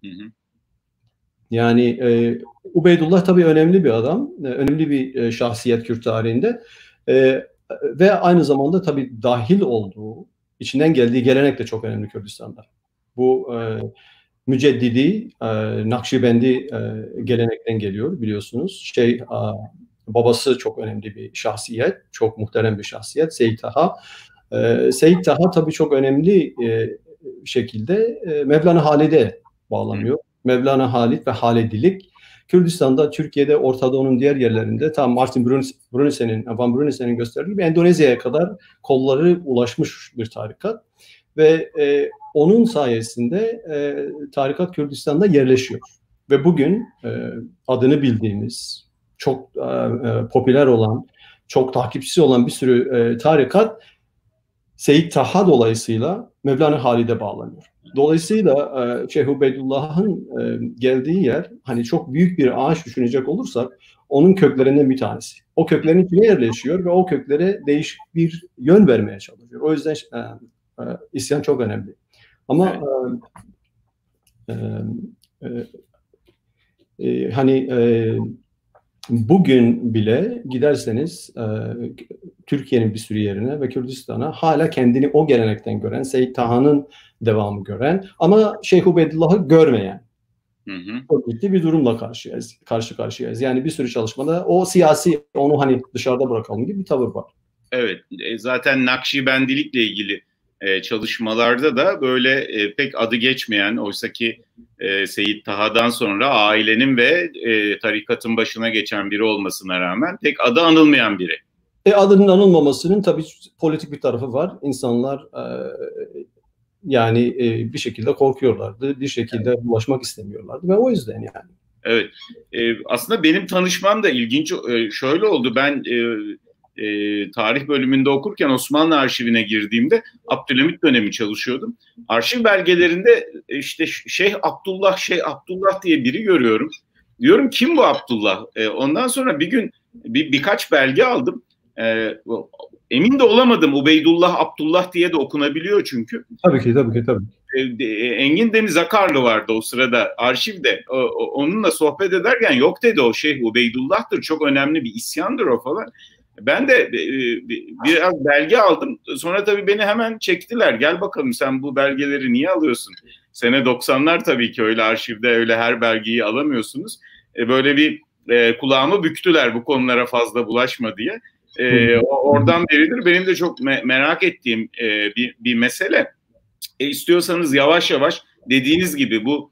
Hı hı. Yani Ubeydullah tabii önemli bir adam, önemli bir şahsiyet Kürt tarihinde ve aynı zamanda tabii dahil olduğu, içinden geldiği gelenek de çok önemli Kürdistan'da. Bu Müceddidi, Nakşibendi gelenekten geliyor biliyorsunuz. Babası çok önemli bir şahsiyet, çok muhterem bir şahsiyet, Seyyid Taha. Seyyid Taha tabii çok önemli şekilde Mevlana Halid'e bağlanıyor. Mevlana Halid ve Halidilik Kürdistan'da, Türkiye'de, Orta Doğu'nun diğer yerlerinde tam Martin Van Brunisen'in gösterdiği gibi Endonezya'ya kadar kolları ulaşmış bir tarikat ve onun sayesinde tarikat Kürdistan'da yerleşiyor. Ve bugün adını bildiğimiz, çok popüler olan, çok takipçisi olan bir sürü tarikat Seyyid Taha dolayısıyla Mevlana Halid'e bağlanıyor. Dolayısıyla Şeyh Ubeydullah'ın geldiği yer, hani çok büyük bir ağaç düşünecek olursak, onun köklerinden bir tanesi. O köklerin içine yerleşiyor ve o köklere değişik bir yön vermeye çalışıyor. O yüzden isyan çok önemli. Ama hani bugün bile giderseniz Türkiye'nin bir sürü yerine ve Kürdistan'a hala kendini o gelenekten gören, Seyyid Taha'nın devamı gören ama Şeyh Ubeydullah'ı görmeyen çok ciddi bir durumla karşı karşıyayız. Yani bir sürü çalışmada o siyasi, onu hani dışarıda bırakalım gibi bir tavır var. Evet, zaten Nakşibendilikle ilgili çalışmalarda da böyle pek adı geçmeyen, oysaki Seyyid Taha'dan sonra ailenin ve tarikatın başına geçen biri olmasına rağmen pek adı anılmayan biri. Adının anılmamasının tabii politik bir tarafı var. İnsanlar yani bir şekilde korkuyorlardı, bir şekilde bulaşmak istemiyorlardı ve o yüzden yani. Evet, aslında benim tanışmam da ilginç. Şöyle oldu, ben tarih bölümünde okurken Osmanlı arşivine girdiğimde Abdülhamit dönemi çalışıyordum. Arşiv belgelerinde işte Şeyh Abdullah diye biri görüyorum. Diyorum kim bu Abdullah? Ondan sonra bir gün birkaç belge aldım. Emin de olamadım. Ubeydullah, Abdullah diye de okunabiliyor çünkü. Tabii ki. Engin Deniz Akarlı vardı o sırada arşivde. Onunla sohbet ederken yok dedi, o Şeyh Ubeydullah'tır. Çok önemli bir isyandır o falan. Ben de biraz belge aldım. Sonra tabii beni hemen çektiler. Gel bakalım, sen bu belgeleri niye alıyorsun? Sene 90'lar tabii ki öyle arşivde öyle her belgeyi alamıyorsunuz. Böyle bir kulağımı büktüler bu konulara fazla bulaşma diye. Oradan beridir benim de çok merak ettiğim bir mesele. İstiyorsanız yavaş yavaş dediğiniz gibi bu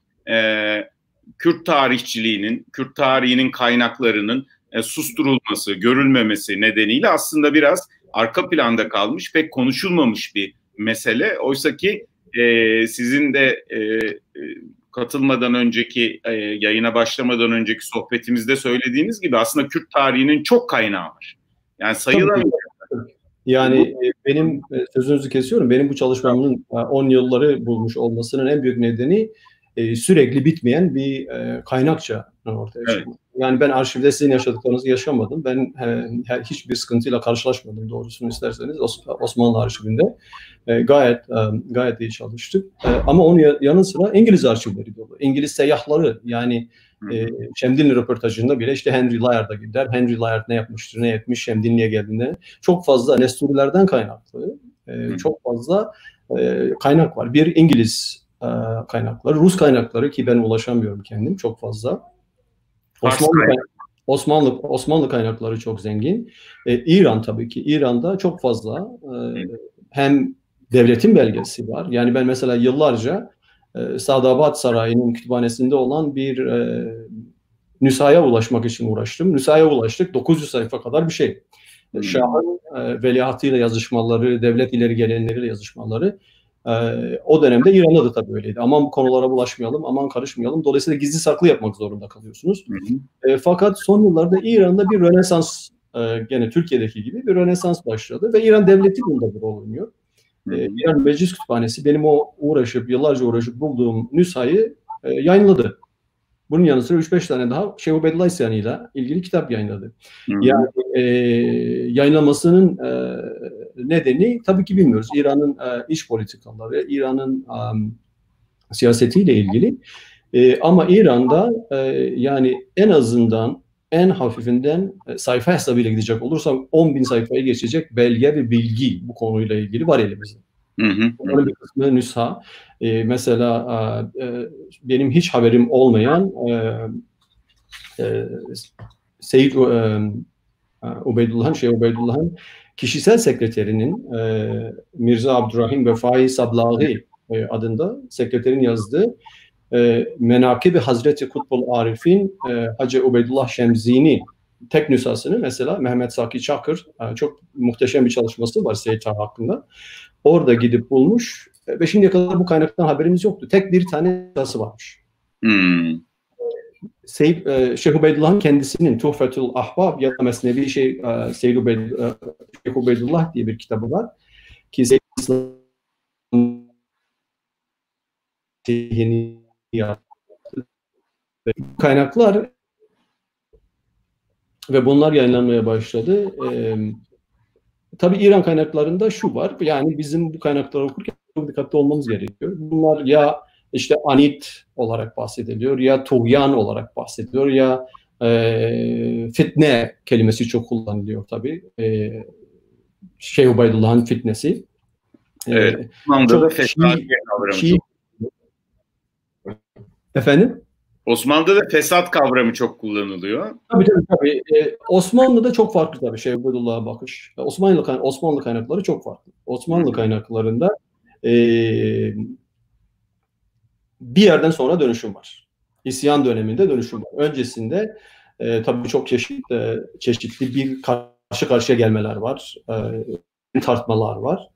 Kürt tarihçiliğinin, Kürt tarihinin kaynaklarının susturulması, görülmemesi nedeniyle aslında biraz arka planda kalmış, pek konuşulmamış bir mesele. Oysa ki sizin de katılmadan önceki, yayına başlamadan önceki sohbetimizde söylediğiniz gibi aslında Kürt tarihinin çok kaynağı var. Yani sayılamayacak. Yani benim sözünüzü kesiyorum. Benim bu çalışmamın 10 yılları bulmuş olmasının en büyük nedeni sürekli bitmeyen bir kaynakça ortaya çıkıyor. Evet. Yani ben arşivde sizin yaşadıklarınızı yaşamadım. Ben hiçbir sıkıntıyla karşılaşmadım doğrusunu isterseniz Osmanlı arşivinde. Gayet iyi çalıştık. Ama onun yanı sıra İngiliz arşivleri dolu. İngiliz seyyahları, yani Şemdinli röportajında bile işte Henry Layard'a gider. Henry Layard ne yapmıştır, ne etmiş, Şemdinli'ye geldiğinde çok fazla Nesturilerden kaynaklı çok fazla kaynak var. Bir İngiliz kaynakları, Rus kaynakları ki ben ulaşamıyorum kendim çok fazla. Osmanlı kaynakları çok zengin. İran tabii ki. İran'da çok fazla hem devletin belgesi var. Yani ben mesela yıllarca Sadabat Sarayı'nın kütüphanesinde olan bir nüshaya ulaşmak için uğraştım. Nüshaya ulaştık. 900 sayfa kadar bir şey. Şah'ın veliahtıyla yazışmaları, devlet ileri gelenleriyle yazışmaları. O dönemde İran'da da tabii öyleydi. Aman bu konulara bulaşmayalım, aman karışmayalım. Dolayısıyla gizli saklı yapmak zorunda kalıyorsunuz. Fakat son yıllarda İran'da bir Rönesans, gene Türkiye'deki gibi bir Rönesans başladı ve İran devleti bunda bir rol oynuyor. İran Meclis Kütüphanesi benim o yıllarca uğraşıp bulduğum nüshayı yayınladı. Bunun yanı sıra 3-5 tane daha Şeyh Ubeydullah isyanıyla ilgili kitap yayınladı. Yani yayınlamasının nedeni tabii ki bilmiyoruz. İran'ın iç politikaları, İran'ın siyasetiyle ilgili. Ama İran'da yani en azından en hafifinden sayfa hesabıyla gidecek olursam 10.000 sayfayı geçecek belge ve bilgi bu konuyla ilgili var elimizde. Bunların bir kısmı nüsha. Mesela benim hiç haberim olmayan Seyyid Ubeydullah'ın kişisel sekreterinin Mirza Abdurrahim Vefai Sablahi adında sekreterin yazdığı Menakib-i Hazreti Kutbul Arif'in Hacı Ubeydullah Şemzini tek nüshasını mesela Mehmet Saki Çakır çok muhteşem bir çalışması var Seyyid Taha hakkında. Orada gidip bulmuş ve şimdiye kadar bu kaynaktan haberimiz yoktu. Tek bir tane nüshası varmış. Şeyh Ubeydullah'ın kendisinin Tuhfetül Ahbab ya da Mesnevi Şeyh Ubeydullah diye bir kitabı var ki Seyyid İslam'ın kaynaklar ve bunlar yayınlanmaya başladı. Tabii İran kaynaklarında şu var, yani bizim bu kaynakları okurken çok dikkatli olmamız gerekiyor. Bunlar ya işte anit olarak bahsediliyor, ya tuğyan olarak bahsediliyor, ya fitne kelimesi çok kullanılıyor tabii. Şeyh Ubeydullah'ın fitnesi. Evet, Osmanlı'da fesat kavramı çok. Efendim? Osmanlı'da fesat kavramı çok kullanılıyor. Tabii. Osmanlı'da çok farklı tabii Şeyh Ubeydullah'a bakış. Osmanlı kaynakları çok farklı. Osmanlı kaynaklarında bir yerden sonra dönüşüm var. İsyan döneminde dönüşüm var. Öncesinde tabii çok çeşitli bir karşı karşıya gelmeler var. Tartmalar var.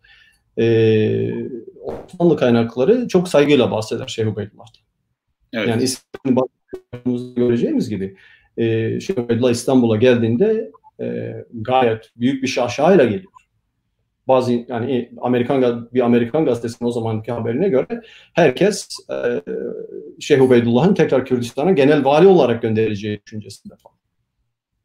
Osmanlı kaynakları çok saygıyla bahseder Şeyh Ubeydullah'tan. Evet. Yani İslam'ı göreceğimiz gibi Şeyh Ubeydullah İstanbul'a geldiğinde gayet büyük bir şaşayla geliyor. Bazı yani bir Amerikan gazetesinin o zamanki haberine göre herkes Şeyh Ubeydullah'ın tekrar Kürdistan'a genel vali olarak gönderileceği düşüncesinde falan.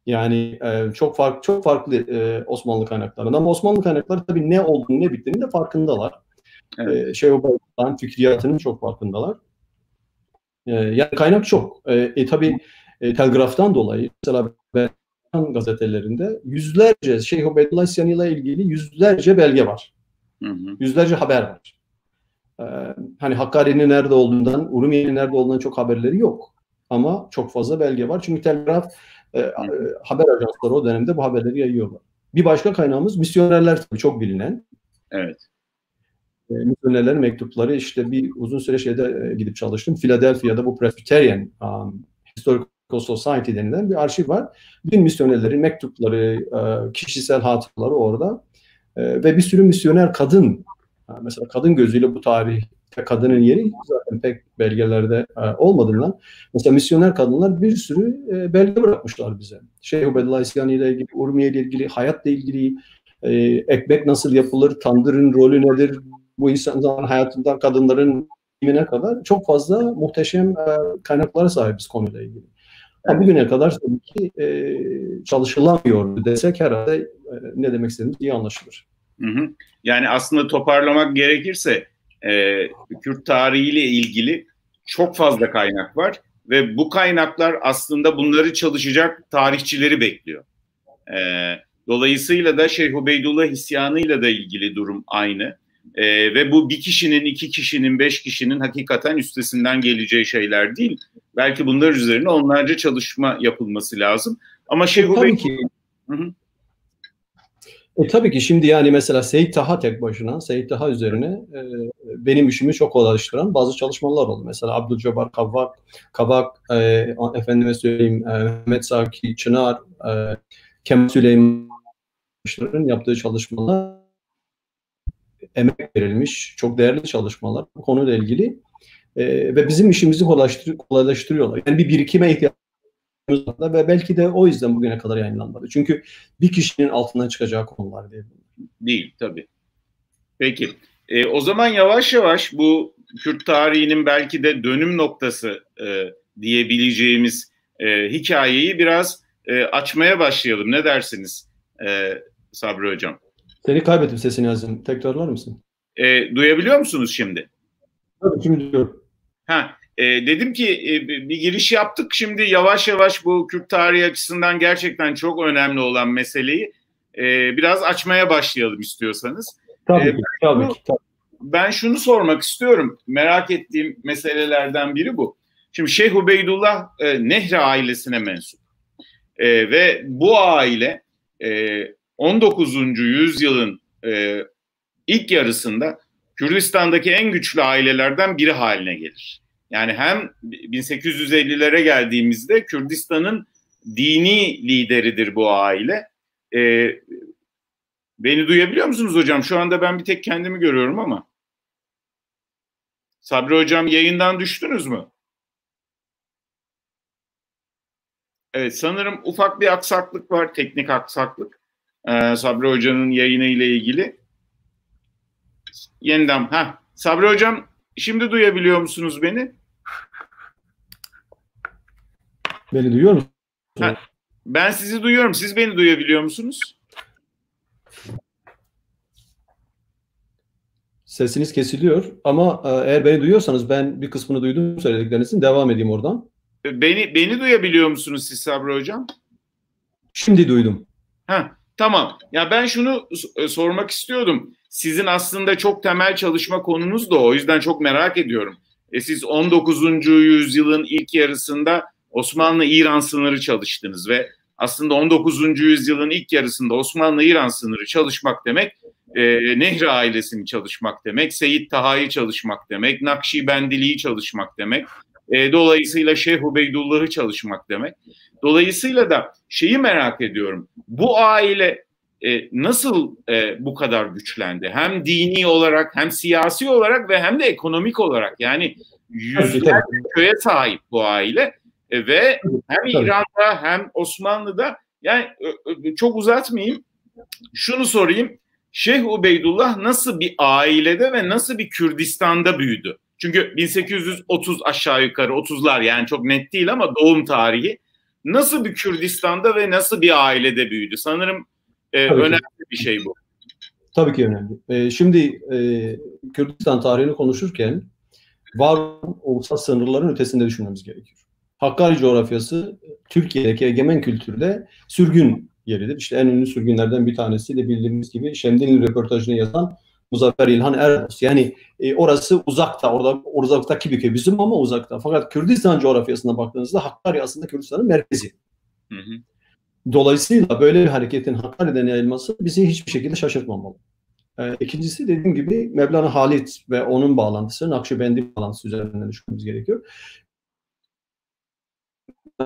Yani çok farklı Osmanlı kaynaklarında, ama Osmanlı kaynakları tabii ne olduğunu ne bittiğini de farkındalar. Evet. Şeyh Ubeydullah'ın fikriyatının çok farkındalar. Yani kaynak çok. Tabii telgraftan dolayı mesela gazetelerinde yüzlerce Şeyh Ubeydullah isyanıyla ilgili yüzlerce belge var. Yüzlerce haber var. Hani Hakkari'nin nerede olduğundan, Urumiye'nin nerede olduğundan çok haberleri yok. Ama çok fazla belge var. Çünkü telgraf haber ajansları o dönemde bu haberleri yayıyorlar. Bir başka kaynağımız misyonerler tabii çok bilinen. Evet. Misyonerlerin mektupları, işte bir uzun süre gidip çalıştım. Philadelphia'da bu Presbyterian Historical Society denilen bir arşiv var. Bütün misyonerlerin mektupları, kişisel hatıraları orada. Ve bir sürü misyoner kadın, mesela kadın gözüyle bu tarihte kadının yeri zaten pek belgelerde olmadığından, mesela misyoner kadınlar bir sürü belge bırakmışlar bize. Şeyh Ubeydullah İsyanı ile ilgili, Urmiye ile ilgili, hayatla ilgili, ekmek nasıl yapılır, tandırın rolü nedir, bu insanların hayatından kadınların ne kadar çok fazla muhteşem kaynaklara sahibiz konuyla ilgili. Evet. Bugüne kadar tabii ki çalışılamıyor desek herhalde ne demek istediğimiz iyi anlaşılır. Yani aslında toparlamak gerekirse Kürt tarihiyle ilgili çok fazla kaynak var ve bu kaynaklar aslında bunları çalışacak tarihçileri bekliyor. Dolayısıyla da Şeyh Ubeydullah isyanıyla da ilgili durum aynı. Ve bu bir kişinin, 2 kişinin, 5 kişinin hakikaten üstesinden geleceği şeyler değil. Belki bunlar üzerine onlarca çalışma yapılması lazım. Ama Şeyh Ubeydullah... Tabii ki şimdi yani mesela Seyyid Taha tek başına, Seyyid Taha üzerine benim işimi çok kolaylaştıran bazı çalışmalar oldu. Mesela Abdülcebbar Kavak, efendime söyleyeyim Mehmet Saki Çınar, Kemal Süleyman'ın yaptığı çalışmalar, emek verilmiş, çok değerli çalışmalar bu konuyla ilgili ve bizim işimizi kolaylaştırıyorlar. Yani bir birikime ihtiyacımız var ve belki de o yüzden bugüne kadar yayınlanmadı. Çünkü bir kişinin altından çıkacağı konular değil. Değil tabii. Peki. O zaman yavaş yavaş bu Kürt tarihinin belki de dönüm noktası diyebileceğimiz hikayeyi biraz açmaya başlayalım. Ne dersiniz Sabri Hocam? Seni kaybettim, sesini Azim. Tekrarlar mısın? Duyabiliyor musunuz şimdi? Tabii, şimdi duyuyorum. Dedim ki bir giriş yaptık. Şimdi yavaş yavaş bu Kürt tarihi açısından gerçekten çok önemli olan meseleyi biraz açmaya başlayalım istiyorsanız. Tabii ki, tabii ki. Ben şunu sormak istiyorum. Merak ettiğim meselelerden biri bu. Şimdi Şeyh Ubeydullah Nehri ailesine mensup. Ve bu aile 19. yüzyılın ilk yarısında Kürdistan'daki en güçlü ailelerden biri haline gelir. Yani hem 1850'lere geldiğimizde Kürdistan'ın dini lideridir bu aile. Beni duyabiliyor musunuz hocam? Şu anda ben bir tek kendimi görüyorum ama. Sabri hocam, yayından düştünüz mü? Evet, sanırım ufak bir aksaklık var, teknik aksaklık. Sabri hocanın yayını ile ilgili. Yeniden, Sabri hocam, şimdi duyabiliyor musunuz beni? Beni duyuyor musunuz? Ben sizi duyuyorum. Siz beni duyabiliyor musunuz? Sesiniz kesiliyor ama eğer beni duyuyorsanız ben bir kısmını duydum söylediklerinizin, devam edeyim oradan. Beni duyabiliyor musunuz siz Sabri hocam? Şimdi duydum. Tamam. Ya ben şunu sormak istiyordum. Sizin aslında çok temel çalışma konunuz da o. O yüzden çok merak ediyorum. Siz 19. yüzyılın ilk yarısında Osmanlı-İran sınırı çalıştınız ve aslında 19. yüzyılın ilk yarısında Osmanlı-İran sınırı çalışmak demek, Nehri ailesini çalışmak demek, Seyyid Taha'yı çalışmak demek, Nakşibendiliği çalışmak demek. Dolayısıyla Şeyh Ubeydullah'ı çalışmak demek. Dolayısıyla da şeyi merak ediyorum. Bu aile nasıl bu kadar güçlendi? Hem dini olarak, hem siyasi olarak ve hem de ekonomik olarak. Yani yüzlerce köye sahip bu aile ve hem İran'da hem Osmanlı'da. Yani çok uzatmayayım. Şunu sorayım. Şeyh Ubeydullah nasıl bir ailede ve nasıl bir Kürdistan'da büyüdü? Çünkü 1830 aşağı yukarı, 30'lar, yani çok net değil ama doğum tarihi. Nasıl bir Kürdistan'da ve nasıl bir ailede büyüdü? Sanırım önemli bir şey bu. Tabii ki önemli. Şimdi Kürdistan tarihini konuşurken var ulusal sınırların ötesinde düşünmemiz gerekiyor. Hakkari coğrafyası Türkiye'deki egemen kültürde sürgün yeridir. İşte en ünlü sürgünlerden bir tanesi de bildiğimiz gibi Şemdinli röportajını yazan Muzaffer İlhan Erdos. Yani orası uzakta, orada uzaktaki bir köy bizim ama uzakta. Fakat Kürdistan coğrafyasına baktığınızda Hakkari aslında Kürdistan'ın merkezi. Dolayısıyla böyle bir hareketin Hakkari'den yayılması bizi hiçbir şekilde şaşırtmamalı. İkincisi, dediğim gibi, Mevlana Halit ve onun bağlantısı, Nakşibendi bağlantısı üzerinden düşünmemiz gerekiyor.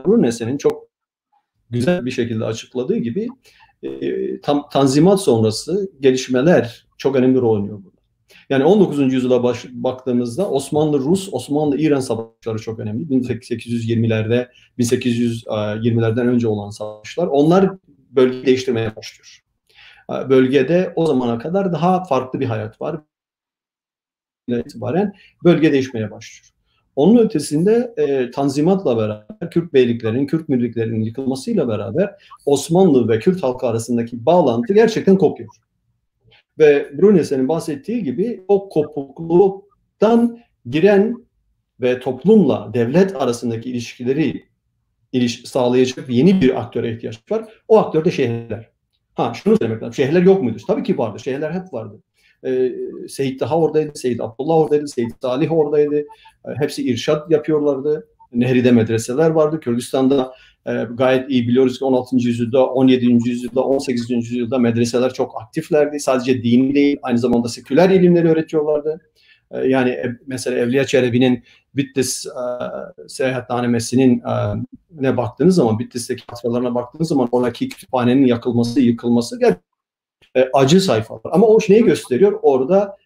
Runese'nin çok güzel bir şekilde açıkladığı gibi Tanzimat sonrası gelişmeler çok önemli rol oynuyor burada. Yani 19. yüzyıla baktığımızda Osmanlı-Rus, Osmanlı-İran savaşları çok önemli. 1820'lerde, 1820'lerden önce olan savaşlar. Onlar bölgeyi değiştirmeye başlıyor. Bölgede o zamana kadar daha farklı bir hayat var. İtibaren bölge değişmeye başlıyor. Onun ötesinde Tanzimat'la beraber Kürt beyliklerinin, Kürt mülklerinin yıkılmasıyla beraber Osmanlı ve Kürt halkı arasındaki bağlantı gerçekten kopuyor. Ve Brunese'nin bahsettiği gibi o kopukluktan giren ve toplumla devlet arasındaki ilişkileri sağlayacak yeni bir aktöre ihtiyaç var. O aktör de şehirler. Şunu söylemek lazım. Şehirler yok muydu? Tabii ki vardı. Şehirler hep vardı. Seyyid Taha oradaydı, Seyyid Abdullah oradaydı, Seyyid Salih oradaydı. Hepsi irşad yapıyorlardı. Nehri'de medreseler vardı. Kürdistan'da gayet iyi biliyoruz ki 16. yüzyılda, 17. yüzyılda, 18. yüzyılda medreseler çok aktiflerdi. Sadece dini değil, aynı zamanda seküler ilimleri öğretiyorlardı. Yani mesela Evliya Çelebi'nin Bitlis seyahatnamesinin ne baktığınız zaman, Bitlis'teki hatıralarına baktığınız zaman oradaki kütüphanenin yakılması, yıkılması acı sayfalar. Ama o neyi gösteriyor? Orada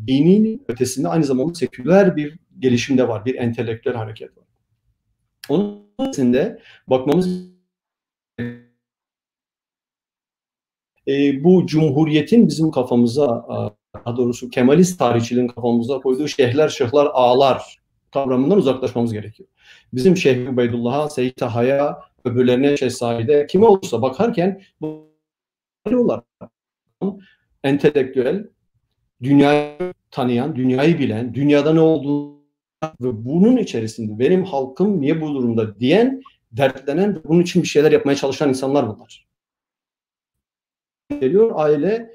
dinin ötesinde aynı zamanda seküler bir gelişim de var. Bir entelektüel hareket var. Onun ötesinde bakmamız bu Cumhuriyet'in bizim kafamıza, daha doğrusu Kemalist tarihçiliğin kafamıza koyduğu şehirler, şıhlar, ağalar kavramından uzaklaşmamız gerekiyor. Bizim Şeyh Ubeydullah'a, Seyyid Taha'ya, öbürlerine, Şehzade, kime olursa bakarken bu entelektüel, dünyayı tanıyan, dünyayı bilen, dünyada ne olduğunu ve bunun içerisinde benim halkım niye bu durumda diyen, dertlenen, bunun için bir şeyler yapmaya çalışan insanlar bunlar. Geliyor aile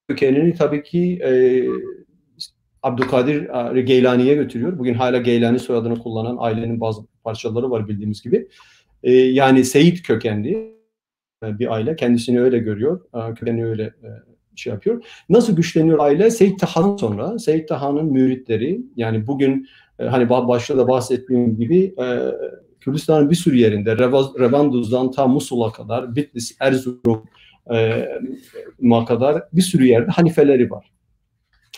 kökenini tabii ki Abdülkadir Geylani'ye götürüyor. Bugün hala Geylani soyadını kullanan ailenin bazı parçaları var bildiğimiz gibi. Yani Seyit kökenli bir aile. Kendisini öyle görüyor. Kökenini öyle şey yapıyor. Nasıl güçleniyor aile? Seyyid Taha'dan sonra Seyyid Taha'nın müritleri, yani bugün hani başta da bahsettiğim gibi Kürdistan'ın bir sürü yerinde Revanduz'dan ta Musul'a kadar, Bitlis, Erzurum'a kadar bir sürü yerde halifeleri var.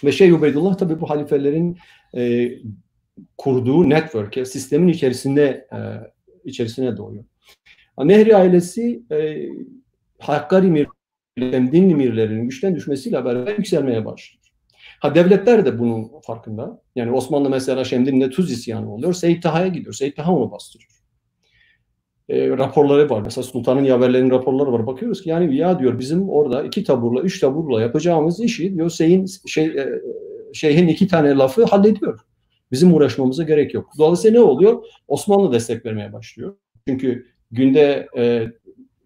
Ve Şeyh Ubeydullah tabii bu halifelerin kurduğu network, sistemin içerisine doğuyor. Nehri ailesi Hakkari Dinli mirlerinin güçten düşmesiyle beraber yükselmeye başlıyor. Devletler de bunun farkında. Yani Osmanlı mesela Şemdin'de Tuz isyanı oluyor. Seyyid Taha'ya gidiyor. Seyyid Taha onu bastırıyor. Raporları var. Mesela Sultan'ın yaverlerinin raporları var. Bakıyoruz ki yani ya diyor bizim orada 2 taburla 3 taburla yapacağımız işi diyor şeyhin 2 tane lafı hallediyor. Bizim uğraşmamıza gerek yok. Dolayısıyla ne oluyor? Osmanlı destek vermeye başlıyor. Çünkü günde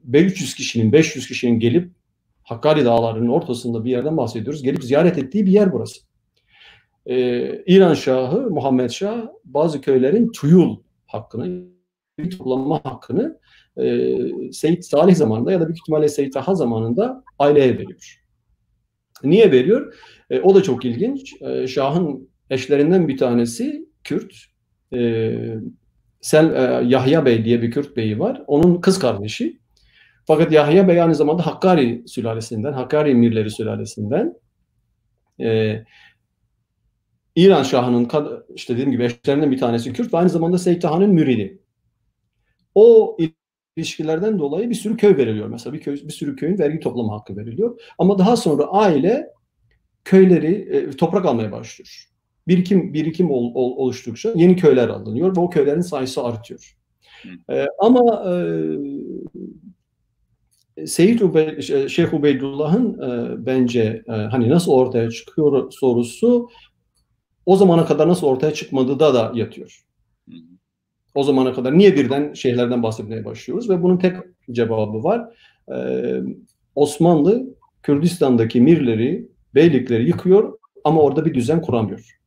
500 kişinin gelip Hakkari Dağları'nın ortasında bir yerden bahsediyoruz. Gelip ziyaret ettiği bir yer burası. İran Şahı Muhammed Şah bazı köylerin tuyul hakkını, toplama hakkını Seyyid Salih zamanında ya da büyük ihtimalle Seyyid Taha zamanında aileye veriyor. Niye veriyor? O da çok ilginç. Şah'ın eşlerinden bir tanesi Kürt. Yahya Bey diye bir Kürt beyi var. Onun kız kardeşi. Fakat Yahya Bey aynı zamanda Hakkari sülalesinden, Hakkari emirleri sülalesinden. İran Şahı'nın işte dediğim gibi eşlerinden bir tanesi Kürt ve aynı zamanda Seyyid Taha'nın müridi. O ilişkilerden dolayı bir sürü köy veriliyor. Mesela bir sürü köyün vergi toplama hakkı veriliyor. Ama daha sonra aile köyleri toprak almaya başlıyor. Birikim oluştukça yeni köyler alınıyor ve o köylerin sayısı artıyor. Ama Şeyh Ubeydullah'ın bence hani nasıl ortaya çıkıyor sorusu o zamana kadar nasıl ortaya çıkmadığı da yatıyor. O zamana kadar niye birden şeylerden bahsetmeye başlıyoruz ve bunun tek cevabı var. Osmanlı Kürdistan'daki mirleri, beylikleri yıkıyor ama orada bir düzen kuramıyor.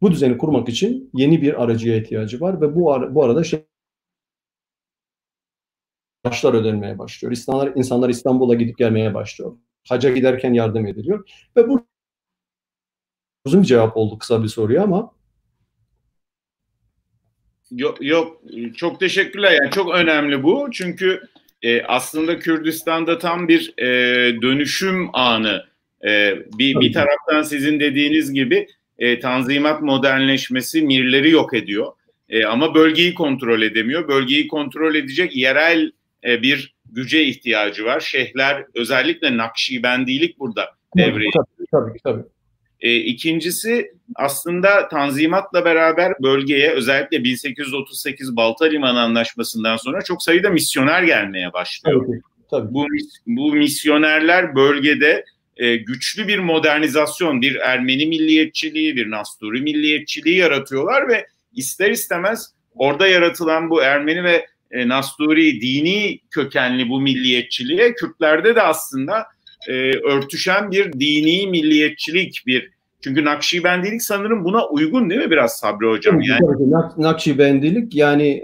Bu düzeni kurmak için yeni bir aracıya ihtiyacı var ve bu arada başlar ödenmeye başlıyor. İnsanlar İstanbul'a gidip gelmeye başlıyor. Hacca giderken yardım ediliyor ve bu uzun bir cevap oldu kısa bir soruya ama Yok, çok teşekkürler. Yani çok önemli bu. Çünkü aslında Kürdistan'da tam bir dönüşüm anı. Bir taraftan sizin dediğiniz gibi Tanzimat modernleşmesi mirleri yok ediyor. Ama bölgeyi kontrol edemiyor. Bölgeyi kontrol edecek yerel bir güce ihtiyacı var. Şeyhler, özellikle Nakşibendilik burada devreye. Tabii. İkincisi aslında Tanzimat'la beraber bölgeye özellikle 1838 Balta Limanı Anlaşması'ndan sonra çok sayıda misyoner gelmeye başlıyor. Tabii. Bu misyonerler bölgede güçlü bir modernizasyon, bir Ermeni milliyetçiliği, bir Nasturi milliyetçiliği yaratıyorlar ve ister istemez orada yaratılan bu Ermeni ve Nasturi dini kökenli bu milliyetçiliğe Kürtlerde de aslında örtüşen bir dini milliyetçilik çünkü Nakşibendilik sanırım buna uygun değil mi biraz Sabri Hocam? Yani Nakşibendilik yani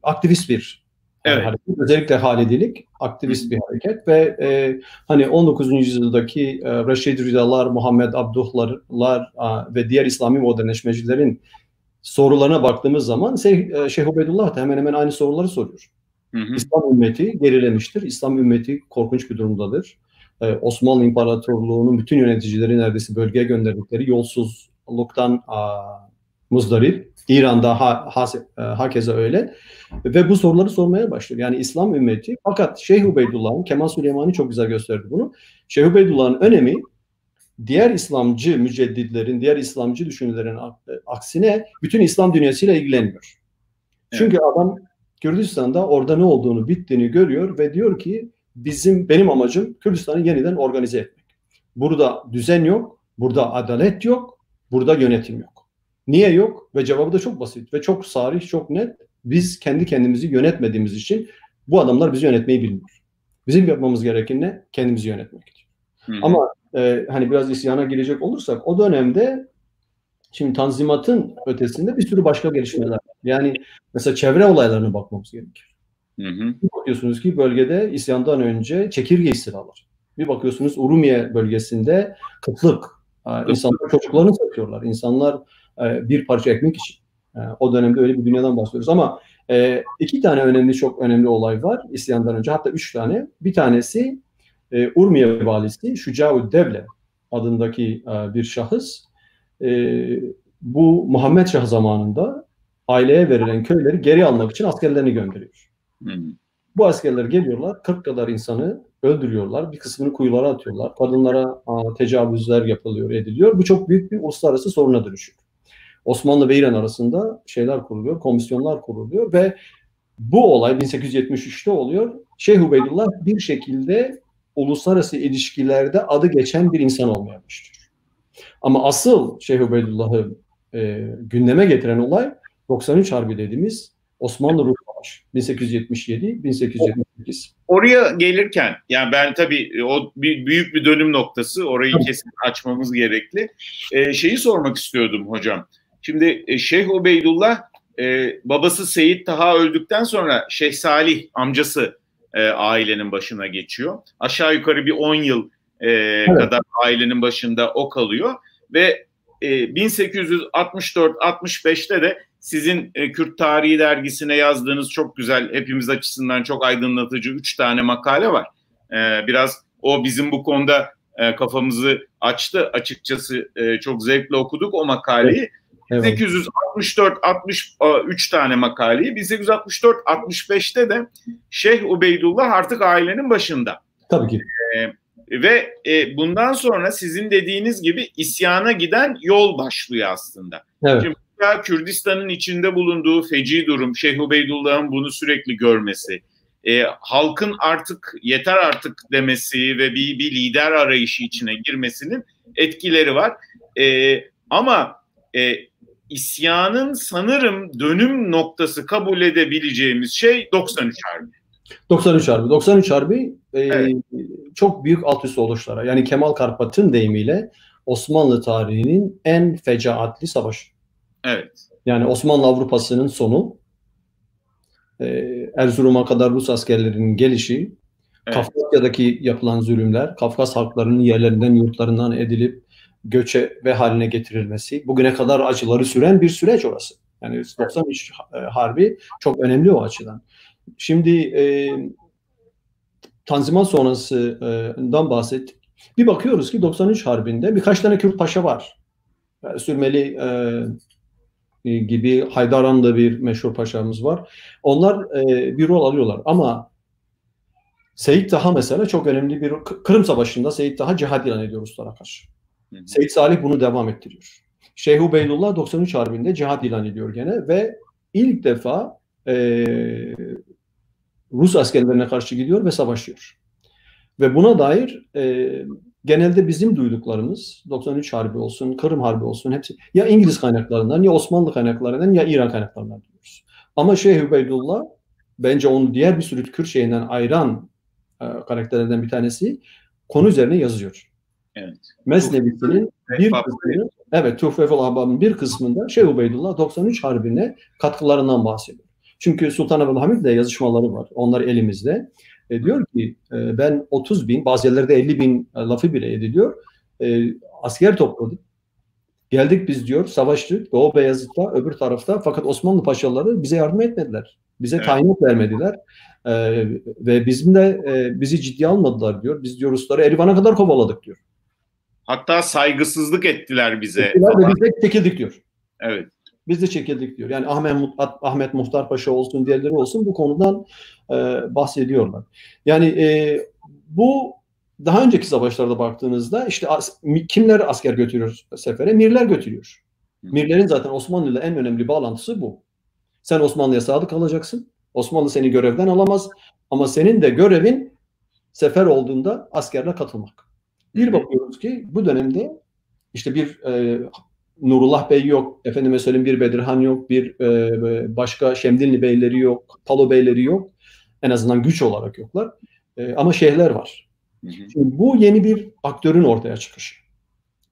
aktivist bir hareket. Özellikle Halidilik aktivist bir hareket ve hani 19. yüzyıldaki Reşid Ridalar, Muhammed Abduhlar ve diğer İslami modernleşmecilerin sorularına baktığımız zaman Şeyh Ubeydullah da hemen hemen aynı soruları soruyor. İslam ümmeti gerilemiştir. İslam ümmeti korkunç bir durumdadır. Osmanlı İmparatorluğu'nun bütün yöneticileri neredeyse bölgeye gönderdikleri yolsuzluktan muzdarip. İran'da hakeza öyle. Ve bu soruları sormaya başlıyor. Yani İslam ümmeti. Fakat Şeyh Ubeydullah'ın, Kemal Süleymani çok güzel gösterdi bunu. Şeyh Ubeydullah'ın önemi diğer İslamcı mücedditlerin, diğer İslamcı düşünürlerin aksine bütün İslam dünyasıyla ilgilenmiyor. Evet. Çünkü adam Kürdistan'da orada ne olduğunu, bittiğini görüyor ve diyor ki benim amacım Kürdistan'ı yeniden organize etmek. Burada düzen yok, burada adalet yok, Burada yönetim yok. Niye yok? Ve cevabı da çok basit ve çok sarih, çok net. Biz kendi kendimizi yönetmediğimiz için bu adamlar bizi yönetmeyi bilmiyor. Bizim yapmamız gereken ne? Kendimizi yönetmek. Ama hani biraz isyana girecek olursak o dönemde şimdi Tanzimat'ın ötesinde bir sürü başka gelişmeler var. Yani mesela çevre olaylarına bakmamız gerekir. Bir bakıyorsunuz ki bölgede isyandan önce çekirge istilalar. Bir bakıyorsunuz Urumiye bölgesinde kıtlık. İnsanlar çocuklarını satıyorlar. İnsanlar bir parça ekmek için. O dönemde öyle bir dünyadan bahsediyoruz. Ama iki tane önemli, çok önemli olay var isyandan önce. Hatta üç tane. Bir tanesi Urmiye valisi Şucaüddevle adındaki bir şahıs. Bu Muhammed Şah zamanında aileye verilen köyleri geri almak için askerlerini gönderiyor. Bu askerler geliyorlar, 40 kadar insanı öldürüyorlar, bir kısmını kuyulara atıyorlar, kadınlara tecavüzler yapılıyor, ediliyor. Bu çok büyük bir uluslararası soruna dönüşüyor. Osmanlı ve İran arasında şeyler kuruluyor, komisyonlar kuruluyor ve bu olay 1873'te oluyor. Şeyh Ubeydullah bir şekilde uluslararası ilişkilerde adı geçen bir insan olmaya başlıyor. Ama asıl Şeyh Ubeydullah'ı gündeme getiren olay 93 Harbi dediğimiz Osmanlı-Rus Savaşı 1877-1878. Oraya gelirken yani ben tabii o büyük bir dönüm noktası, orayı kesin açmamız gerekli. Şeyi sormak istiyordum hocam. Şimdi Şeyh Ubeydullah babası Seyit Taha öldükten sonra Şeyh Salih amcası ailenin başına geçiyor. Aşağı yukarı bir 10 yıl kadar ailenin başında o kalıyor ve 1864-65'te de sizin Kürt Tarihi dergisine yazdığınız çok güzel, hepimiz açısından çok aydınlatıcı 3 tane makale var. Biraz o bizim bu konuda kafamızı açtı açıkçası, çok zevkle okuduk o makaleyi. Evet. 1864-63 tane makaleyi, 1864-65'te de Şeyh Ubeydullah artık ailenin başında. Tabii ki. Ve bundan sonra sizin dediğiniz gibi isyana giden yol başlıyor aslında. Evet. Şimdi Kürdistan'ın içinde bulunduğu feci durum, Şeyh Ubeydullah'ın bunu sürekli görmesi, halkın artık yeter artık demesi ve bir lider arayışı içine girmesinin etkileri var. Ama isyanın sanırım dönüm noktası kabul edebileceğimiz şey 93 Harbi. 93 Harbi. 93 Harbi evet. Çok büyük alt üst oluşlara. Yani Kemal Karpat'ın deyimiyle Osmanlı tarihinin en fecaatli savaşı. Evet. Yani Osmanlı Avrupa'sının sonu, Erzurum'a kadar Rus askerlerinin gelişi, evet. Kafkasya'daki yapılan zulümler, Kafkas halklarının yerlerinden, yurtlarından edilip göçe ve haline getirilmesi, bugüne kadar acıları süren bir süreç orası. Yani 93 Harbi çok önemli o açıdan. Şimdi Tanzimat sonrasından bahsettik. Bir bakıyoruz ki 93 Harbi'nde birkaç tane Kürt paşa var. Sürmeli gibi, Haydaran'da bir meşhur paşamız var. Onlar bir rol alıyorlar. Ama Seyit Taha mesela çok önemli bir Kırım Savaşı'nda Seyit Taha cihad ilan ediyor Ruslara karşı. Seyit Salih bunu devam ettiriyor. Şeyh Ubeydullah 93 Harbi'nde cihad ilan ediyor gene ve ilk defa Rus askerlerine karşı gidiyor ve savaşıyor. Ve buna dair genelde bizim duyduklarımız 93 Harbi olsun, Kırım Harbi olsun hepsi ya İngiliz kaynaklarından ya Osmanlı kaynaklarından ya İran kaynaklarından diyoruz. Ama Şeyh Ubeydullah bence onu diğer bir sürü Kürt şeyinden ayıran karakterlerden bir tanesi konu üzerine yazıyor. Evet. Mesnevi'nin bir kısmını, evet, Tuhfe'l Ahbab'ın bir kısmında Şeyh Ubeydullah 93 Harbi'ne katkılarından bahsediyor. Çünkü Sultan Abdülhamid'le yazışmaları var. Onlar elimizde. Diyor ki ben 30 bin, bazı yerlerde 50 bin lafı bile ediliyor. Asker topladık. Geldik biz diyor, savaştık. Doğu Beyazıt'ta, öbür tarafta. Fakat Osmanlı paşaları bize yardım etmediler. Bize tayinat vermediler. Ve bizim de bizi ciddiye almadılar diyor. Biz diyor Rusları Erivan'a kadar kovaladık diyor. Hatta saygısızlık ettiler bize. Ve biz de çekildik diyor. Evet. Biz de çekildik diyor. Yani Ahmet Muhtar Paşa olsun, diğerleri olsun bu konudan bahsediyorlar. Yani bu daha önceki savaşlarda baktığınızda işte kimler asker götürüyor sefere? Mirler götürüyor. Mirlerin zaten Osmanlı ile en önemli bağlantısı bu. Sen Osmanlı'ya sadık kalacaksın. Osmanlı seni görevden alamaz. Ama senin de görevin sefer olduğunda askerle katılmak. Bir bakıyoruz ki bu dönemde işte bir Nurullah Bey yok, efendime söyleyeyim bir Bedirhan yok, bir başka Şemdinli Beyleri yok, Palo Beyleri yok. En azından güç olarak yoklar. Ama şeyhler var. Şimdi bu yeni bir aktörün ortaya çıkışı.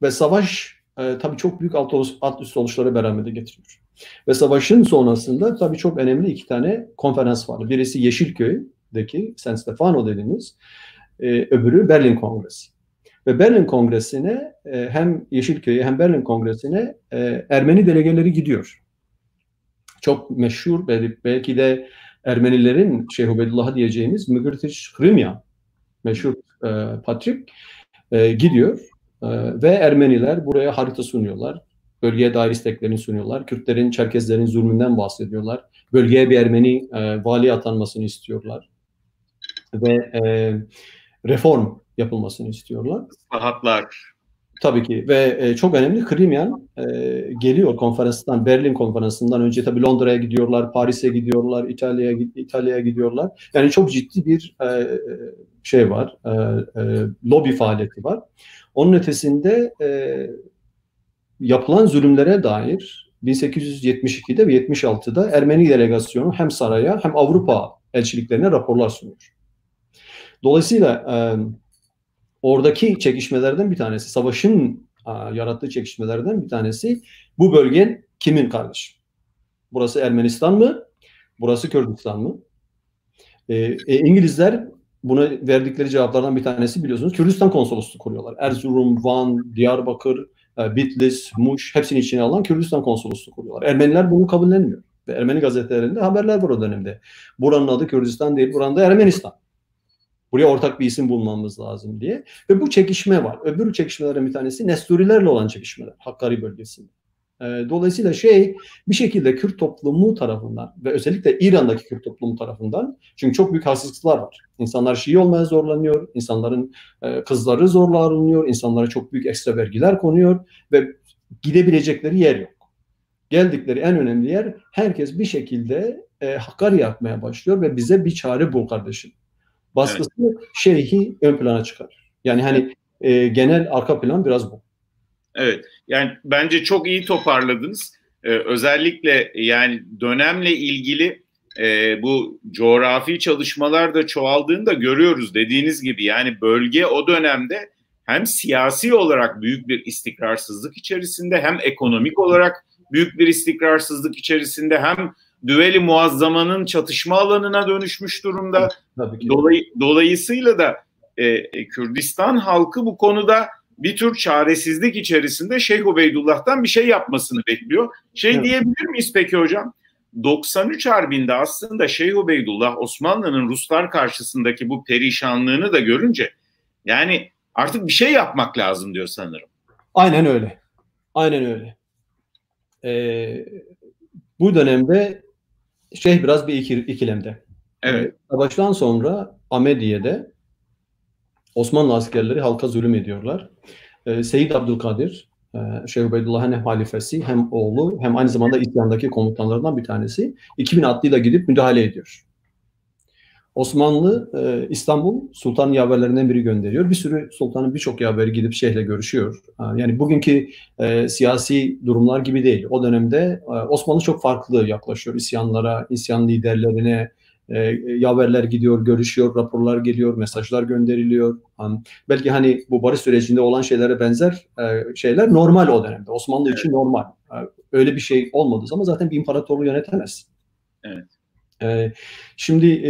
Ve savaş tabii çok büyük alt üst oluşları beraberinde getiriyor. Ve savaşın sonrasında tabii çok önemli 2 tane konferans vardı. Birisi Yeşilköy'deki San Stefano dediğimiz, öbürü Berlin Kongresi. Ve Berlin Kongresi'ne hem Yeşilköy'e hem Berlin Kongresi'ne Ermeni delegeleri gidiyor. Çok meşhur, belki de Ermenilerin Şeyh Ubeydullah'a diyeceğimiz Mıgırtiç Hrimya, meşhur patrik gidiyor. Ve Ermeniler buraya harita sunuyorlar. Bölgeye dair isteklerini sunuyorlar. Kürtlerin, Çerkezlerin zulmünden bahsediyorlar. Bölgeye bir Ermeni vali atanmasını istiyorlar. Ve reform yapılmasını istiyorlar. Islahatlar. Tabii ki ve çok önemli Hrimyan geliyor konferanstan, Berlin konferansından önce tabii Londra'ya gidiyorlar, Paris'e gidiyorlar, İtalya'ya gidiyorlar. Yani çok ciddi bir şey var, lobi faaliyeti var. Onun ötesinde yapılan zulümlere dair 1872'de ve 76'da Ermeni delegasyonu hem saraya hem Avrupa elçiliklerine raporlar sunuyor. Dolayısıyla oradaki çekişmelerden bir tanesi, savaşın yarattığı çekişmelerden bir tanesi, bu bölge kimin kardeşi? Burası Ermenistan mı? Burası Kürdistan mı? İngilizler buna verdikleri cevaplardan bir tanesi biliyorsunuz Kürdistan konsolosluğu kuruyorlar. Erzurum, Van, Diyarbakır, Bitlis, Muş hepsini içine alan Kürdistan konsolosluğu kuruyorlar. Ermeniler bunu kabullenmiyor. Ve Ermeni gazetelerinde haberler var o dönemde. Buranın adı Kürdistan değil, buranın da Ermenistan. Buraya ortak bir isim bulmamız lazım diye. Ve bu çekişme var. Öbür çekişmelerden bir tanesi Nesturilerle olan çekişmeler Hakkari bölgesinde. Dolayısıyla bir şekilde Kürt toplumu tarafından ve özellikle İran'daki Kürt toplumu tarafından, çünkü çok büyük haksızlıklar var. İnsanlar Şii olmaya zorlanıyor, insanların kızları zorla alınıyor, insanlara çok büyük ekstra vergiler konuyor ve gidebilecekleri yer yok. Geldikleri en önemli yer, herkes bir şekilde Hakkari yapmaya başlıyor ve bize bir çare bul kardeşim baskısı, evet, şeyhi ön plana çıkar. Yani hani genel arka plan biraz bu. Evet. Yani bence çok iyi toparladınız. Özellikle yani dönemle ilgili bu coğrafi çalışmalar da çoğaldığında görüyoruz dediğiniz gibi. Yani bölge o dönemde hem siyasi olarak büyük bir istikrarsızlık içerisinde, hem ekonomik olarak büyük bir istikrarsızlık içerisinde, hem Düveli Muazzama'nın çatışma alanına dönüşmüş durumda. Dolayısıyla da Kürdistan halkı bu konuda bir tür çaresizlik içerisinde Şeyh Ubeydullah'tan bir şey yapmasını bekliyor. Evet. Diyebilir miyiz peki hocam? 93 Harbi'nde aslında Şeyh Ubeydullah Osmanlı'nın Ruslar karşısındaki bu perişanlığını da görünce yani artık bir şey yapmak lazım diyor sanırım. Aynen öyle. Aynen öyle. Bu dönemde Şeyh biraz bir ikilemde. Evet. Savaştan sonra Amediye'de Osmanlı askerleri halka zulüm ediyorlar. Seyyid Abdülkadir, Şeyh Ubeydullah'ın hem halifesi hem oğlu hem aynı zamanda isyandaki komutanlardan bir tanesi 2000 atlıyla gidip müdahale ediyor. Osmanlı İstanbul sultanın yaverlerinden biri gönderiyor. Bir sürü sultanın birçok yaveri gidip şeyhle görüşüyor. Yani bugünkü siyasi durumlar gibi değil. O dönemde Osmanlı çok farklı yaklaşıyor isyanlara, isyan liderlerine. Yaverler gidiyor, görüşüyor, raporlar geliyor, mesajlar gönderiliyor. Belki hani bu barış sürecinde olan şeylere benzer şeyler normal o dönemde. Osmanlı için normal. Öyle bir şey olmadığı zaman zaten bir imparatorluğu yönetemez. Evet. Şimdi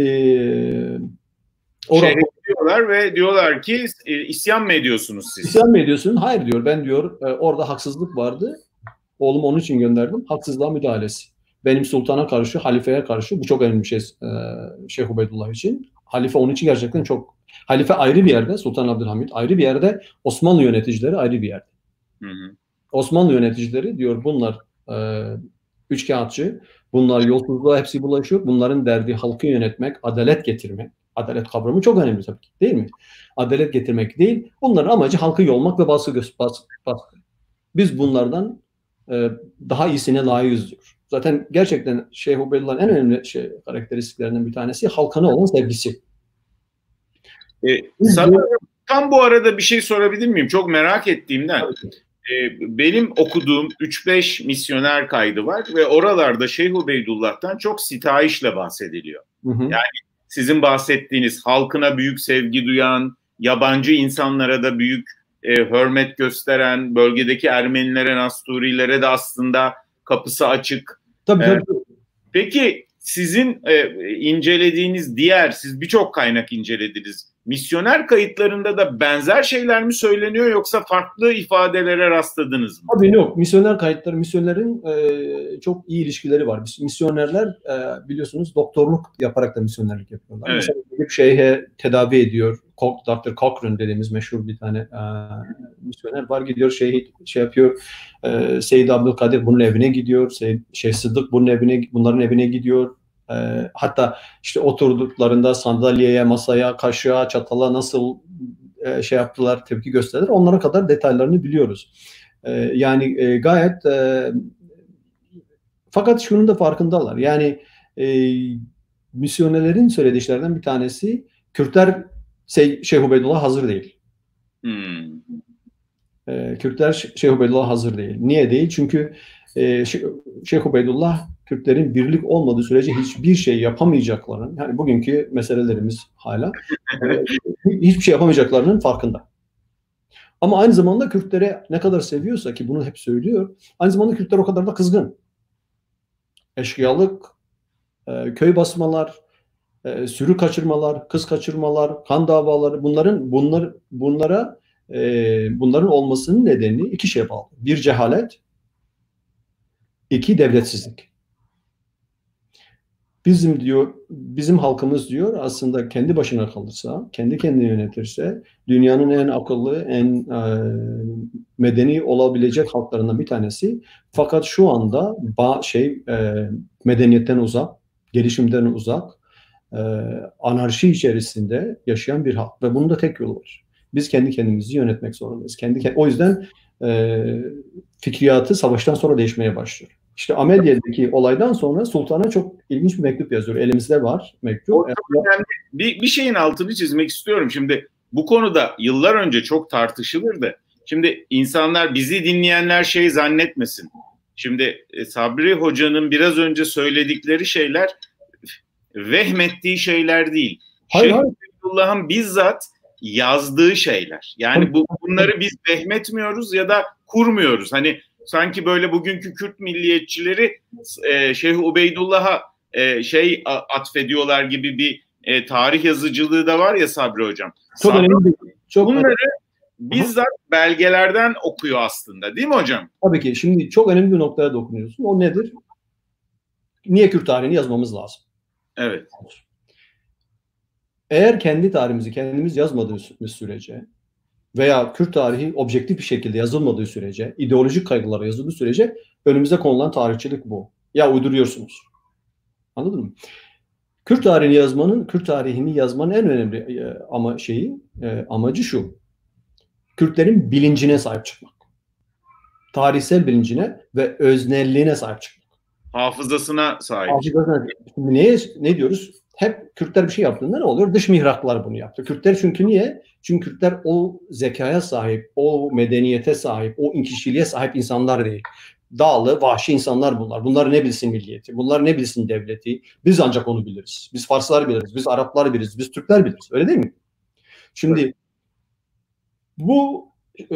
diyorlar ve diyorlar ki isyan mı ediyorsunuz siz? İsyan mı ediyorsunuz? Hayır diyor. Ben diyor orada haksızlık vardı. Oğlumu onun için gönderdim. Haksızlığa müdahalesi. Benim sultana karşı, halifeye karşı, bu çok önemli bir şey Şeyh Ubeydullah için. Halife onun için gerçekten çok. Halife ayrı bir yerde, Sultan Abdülhamid ayrı bir yerde, Osmanlı yöneticileri ayrı bir yerde. Hı hı. Osmanlı yöneticileri diyor bunlar üçkağıtçı, bunlar yolsuzluğa hepsi bulaşıyor. Bunların derdi halkı yönetmek, adalet getirmek. Adalet kavramı çok önemli tabii ki, değil mi? Adalet getirmek değil, bunların amacı halkı yolmak ve baskı. Biz bunlardan daha iyisine layığız diyor. Zaten gerçekten Şeyh Ubeydullah'ın en önemli karakteristiklerinden bir tanesi halkına olan sevgisi. Sanırım tam bu arada bir şey sorabilir miyim? Çok merak ettiğimden. Benim okuduğum 3-5 misyoner kaydı var ve oralarda Şeyh Ubeydullah'tan çok sitayişle bahsediliyor. Hı hı. Yani sizin bahsettiğiniz halkına büyük sevgi duyan, yabancı insanlara da büyük hürmet gösteren, bölgedeki Ermenilere, Nasturilere de aslında kapısı açık. Tabii. Peki sizin incelediğiniz siz birçok kaynak incelediniz. Misyoner kayıtlarında da benzer şeyler mi söyleniyor yoksa farklı ifadelere rastladınız mı? Tabii yok. Misyoner kayıtları, misyonerin çok iyi ilişkileri var. Misyonerler biliyorsunuz doktorluk yaparak da misyonerlik yapıyorlar. Evet. Mesela bir şeyhe tedavi ediyor. Dr. Cochrane dediğimiz meşhur bir tane misyoner var. Gidiyor şey yapıyor. Seyyid Abdülkadir bunun evine gidiyor. Şeyh Sıddık bunların evine gidiyor. Hatta işte oturduklarında sandalyeye, masaya, kaşığa, çatala nasıl şey yaptılar, tepki gösterdiler. Onlara kadar detaylarını biliyoruz. Yani gayet fakat şunun da farkındalar. Yani misyonerlerin söylediği şeylerden bir tanesi Kürtler Şeyh Ubeydullah hazır değil. Kürtler Şeyh Ubeydullah hazır değil. Niye değil? Çünkü Şeyh Ubeydullah Kürtlerin birlik olmadığı sürece hiçbir şey yapamayacaklarının, yani bugünkü meselelerimiz hala hiçbir şey yapamayacaklarının farkında. Ama aynı zamanda Kürtlere ne kadar seviyorsa, ki bunu hep söylüyor, aynı zamanda Kürtler o kadar da kızgın. Eşkıyalık, köy basmalar, sürü kaçırmalar, kız kaçırmalar, kan davaları, bunların olmasının nedeni iki şey bağlı. Bir, cehalet, iki, devletsizlik. Bizim halkımız diyor aslında kendi başına kalırsa, kendi kendini yönetirse dünyanın en akıllı, en medeni olabilecek halklarından bir tanesi. Fakat şu anda medeniyetten uzak, gelişimden uzak, anarşi içerisinde yaşayan bir halk ve bunun da tek yolu var. Biz kendi kendimizi yönetmek zorundayız. O yüzden fikriyatı savaştan sonra değişmeye başlıyor. İşte Ameliye'deki olaydan sonra sultana çok ilginç bir mektup yazıyor. Elimizde var mektup. Yani bir şeyin altını çizmek istiyorum. Şimdi bu konuda yıllar önce çok tartışılırdı. Şimdi insanlar, bizi dinleyenler şey zannetmesin. Şimdi Sabri Hoca'nın biraz önce söyledikleri şeyler vehmettiği şeyler değil. Şeyh Abdullah'ın bizzat yazdığı şeyler. Yani bunları biz vehmetmiyoruz ya da kurmuyoruz. Hani sanki böyle bugünkü Kürt milliyetçileri Şeyh Ubeydullah'a atfediyorlar gibi bir tarih yazıcılığı da var ya Sabri Hocam. Çok önemli. Bunları bizzat belgelerden okuyor aslında, değil mi hocam? Tabii ki. Şimdi çok önemli bir noktaya dokunuyorsun. O nedir? Niye Kürt tarihini yazmamız lazım? Evet. Eğer kendi tarihimizi kendimiz yazmadığımız sürece veya Kürt tarihi objektif bir şekilde yazılmadığı sürece, ideolojik kaygılara yazıldığı sürece önümüze konulan tarihçilik bu. Ya uyduruyorsunuz. Anladın mı? Kürt tarihini yazmanın en önemli amacı şu. Kürtlerin bilincine sahip çıkmak. Tarihsel bilincine ve öznelliğine sahip çıkmak. Hafızasına sahip. Ne diyoruz? Hep Kürtler bir şey yaptığında ne oluyor? Dış mihraklar bunu yaptı. Kürtler çünkü niye? Çünkü Kürtler o zekaya sahip, o medeniyete sahip, o inkişiliğe sahip insanlar değil. Dağlı, vahşi insanlar bunlar. Bunlar ne bilsin milliyeti, bunlar ne bilsin devleti. Biz ancak onu biliriz. Biz Farslar biliriz, biz Araplar biliriz, biz Türkler biliriz. Öyle değil mi? Şimdi bu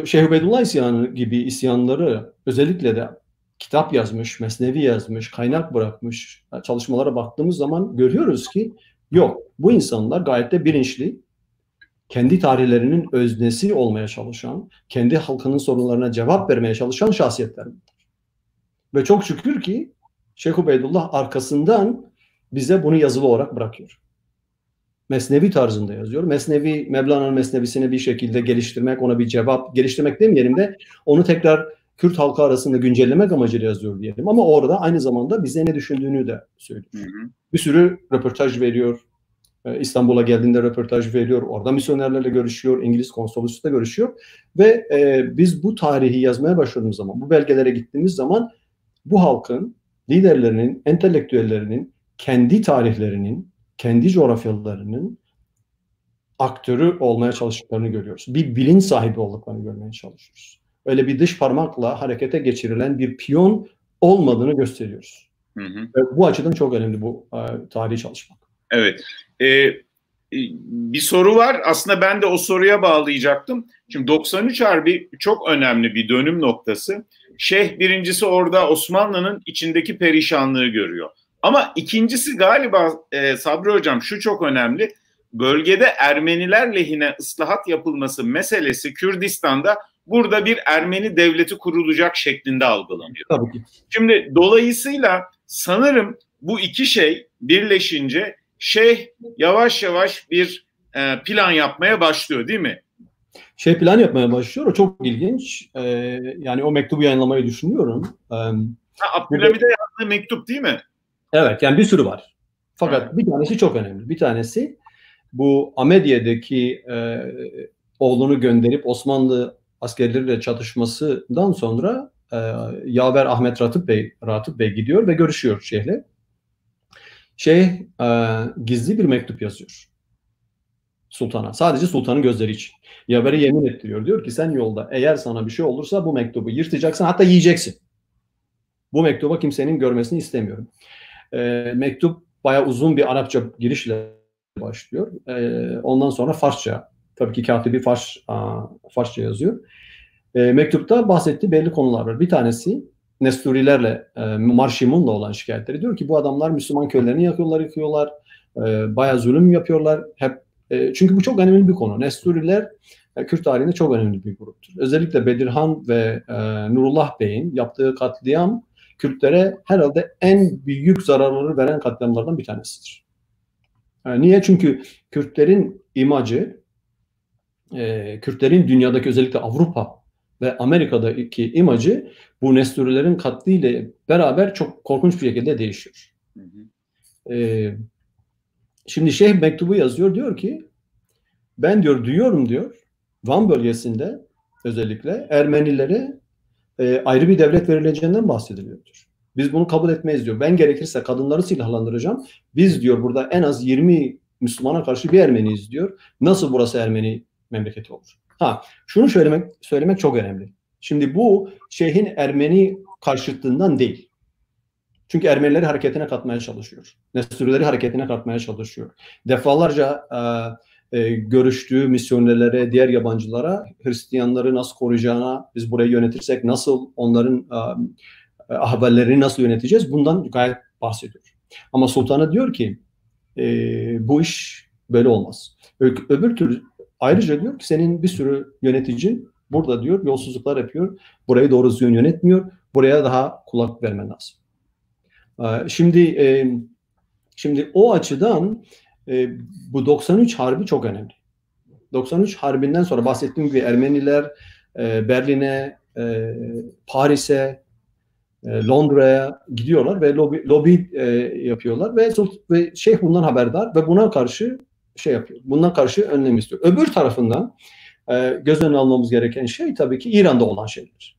Şeyh Ubeydullah isyanı gibi isyanları özellikle de kitap yazmış, mesnevi yazmış, kaynak bırakmış çalışmalara baktığımız zaman görüyoruz ki yok, bu insanlar gayet de bilinçli, kendi tarihlerinin öznesi olmaya çalışan, kendi halkının sorunlarına cevap vermeye çalışan şahsiyetler. Ve çok şükür ki Şeyh Ubeydullah arkasından bize bunu yazılı olarak bırakıyor. Mesnevi tarzında yazıyor. Mevlana'nın Mesnevisini bir şekilde geliştirmek, ona bir cevap, geliştirmek demeyelim de onu tekrar Kürt halkı arasında güncellemek amacıyla yazıyor diyelim. Ama orada aynı zamanda bize ne düşündüğünü de söylüyor. Bir sürü röportaj veriyor. İstanbul'a geldiğinde röportaj veriyor. Orada misyonerlerle görüşüyor. İngiliz konsolosluğuyla görüşüyor. Ve biz bu tarihi yazmaya başladığımız zaman, bu belgelere gittiğimiz zaman bu halkın, liderlerinin, entelektüellerinin, kendi tarihlerinin, kendi coğrafyalarının aktörü olmaya çalıştıklarını görüyoruz. Bir bilinç sahibi olduklarını görmeye çalışıyoruz. öyle bir dış parmakla harekete geçirilen bir piyon olmadığını gösteriyoruz. Hı hı. Ve bu açıdan çok önemli bu tarihi çalışmak. Evet. Bir soru var. Aslında ben de o soruya bağlayacaktım. Şimdi 93 Harbi çok önemli bir dönüm noktası. Şeyh birincisi orada Osmanlı'nın içindeki perişanlığı görüyor. Ama ikincisi galiba Sabri Hocam şu çok önemli. Bölgede Ermeniler lehine ıslahat yapılması meselesi Kürdistan'da burada bir Ermeni devleti kurulacak şeklinde algılanıyor. Tabii ki. Şimdi dolayısıyla sanırım bu iki şey birleşince Şeyh yavaş yavaş bir plan yapmaya başlıyor değil mi? Plan yapmaya başlıyor. O çok ilginç. Yani o mektubu yayınlamayı düşünüyorum. Abdülhamid'e yazdığı mektup değil mi? Evet, yani bir sürü var. Fakat bir tanesi çok önemli. Bir tanesi bu Amediye'deki oğlunu gönderip Osmanlı askerleriyle çatışmasından sonra yaver Ahmet Ratıp Bey gidiyor ve görüşüyor Şeyh'le. Şeyh gizli bir mektup yazıyor sultana. Sadece sultanın gözleri için. Yaver'e yemin ettiriyor. Diyor ki sen yolda eğer sana bir şey olursa bu mektubu yırtacaksın, hatta yiyeceksin. Bu mektuba kimsenin görmesini istemiyorum. Mektup bayağı uzun bir Arapça girişle başlıyor. Ondan sonra Farsça. Tabii ki katibi Farsça yazıyor. Mektupta bahsettiği belli konular var. Bir tanesi Nesturilerle, Marşimun'la olan şikayetleri. Diyor ki bu adamlar Müslüman köylerini yıkıyorlar. Bayağı zulüm yapıyorlar. Çünkü bu çok önemli bir konu. Nesturiler Kürt tarihinde çok önemli bir gruptur. Özellikle Bedirhan ve Nurullah Bey'in yaptığı katliam Kürtlere herhalde en büyük zararları veren katliamlardan bir tanesidir. Niye? Çünkü Kürtlerin imajı, Kürtlerin dünyadaki özellikle Avrupa ve Amerika'daki imajı bu Nesturilerin katliyle beraber çok korkunç bir şekilde değişiyor. Hı hı. Şimdi Şeyh mektubu yazıyor, diyor ki ben duyuyorum Van bölgesinde özellikle Ermenilere ayrı bir devlet verileceğinden bahsediliyordur. Biz bunu kabul etmeyiz diyor. Ben gerekirse kadınları silahlandıracağım. Biz diyor burada en az 20 Müslümana karşı bir Ermeniyiz diyor. Nasıl burası Ermeni memleketi olur? Şunu söylemek çok önemli. Şimdi bu Şeyh'in Ermeni karşıtlığından değil. Çünkü Ermenileri hareketine katmaya çalışıyor. Nesturileri hareketine katmaya çalışıyor. Defalarca görüştüğü misyonerlere, diğer yabancılara Hristiyanları nasıl koruyacağına, biz burayı yönetirsek nasıl onların haberlerini nasıl yöneteceğiz, bundan gayet bahsediyor. Ama sultana diyor ki bu iş böyle olmaz. Öbür türlü ayrıca diyor ki senin bir sürü yöneticin burada diyor yolsuzluklar yapıyor. Burayı doğru düzgün yönetmiyor. Buraya daha kulak vermen lazım. Şimdi o açıdan bu 93 Harbi çok önemli. 93 Harbi'nden sonra bahsettiğim gibi Ermeniler Berlin'e, Paris'e, Londra'ya gidiyorlar ve lobi yapıyorlar ve Şeyh bundan haberdar ve buna karşı yapıyor. Bundan karşı önlem istiyor. Öbür tarafından göz önüne almamız gereken şey tabii ki İran'da olan şeyler.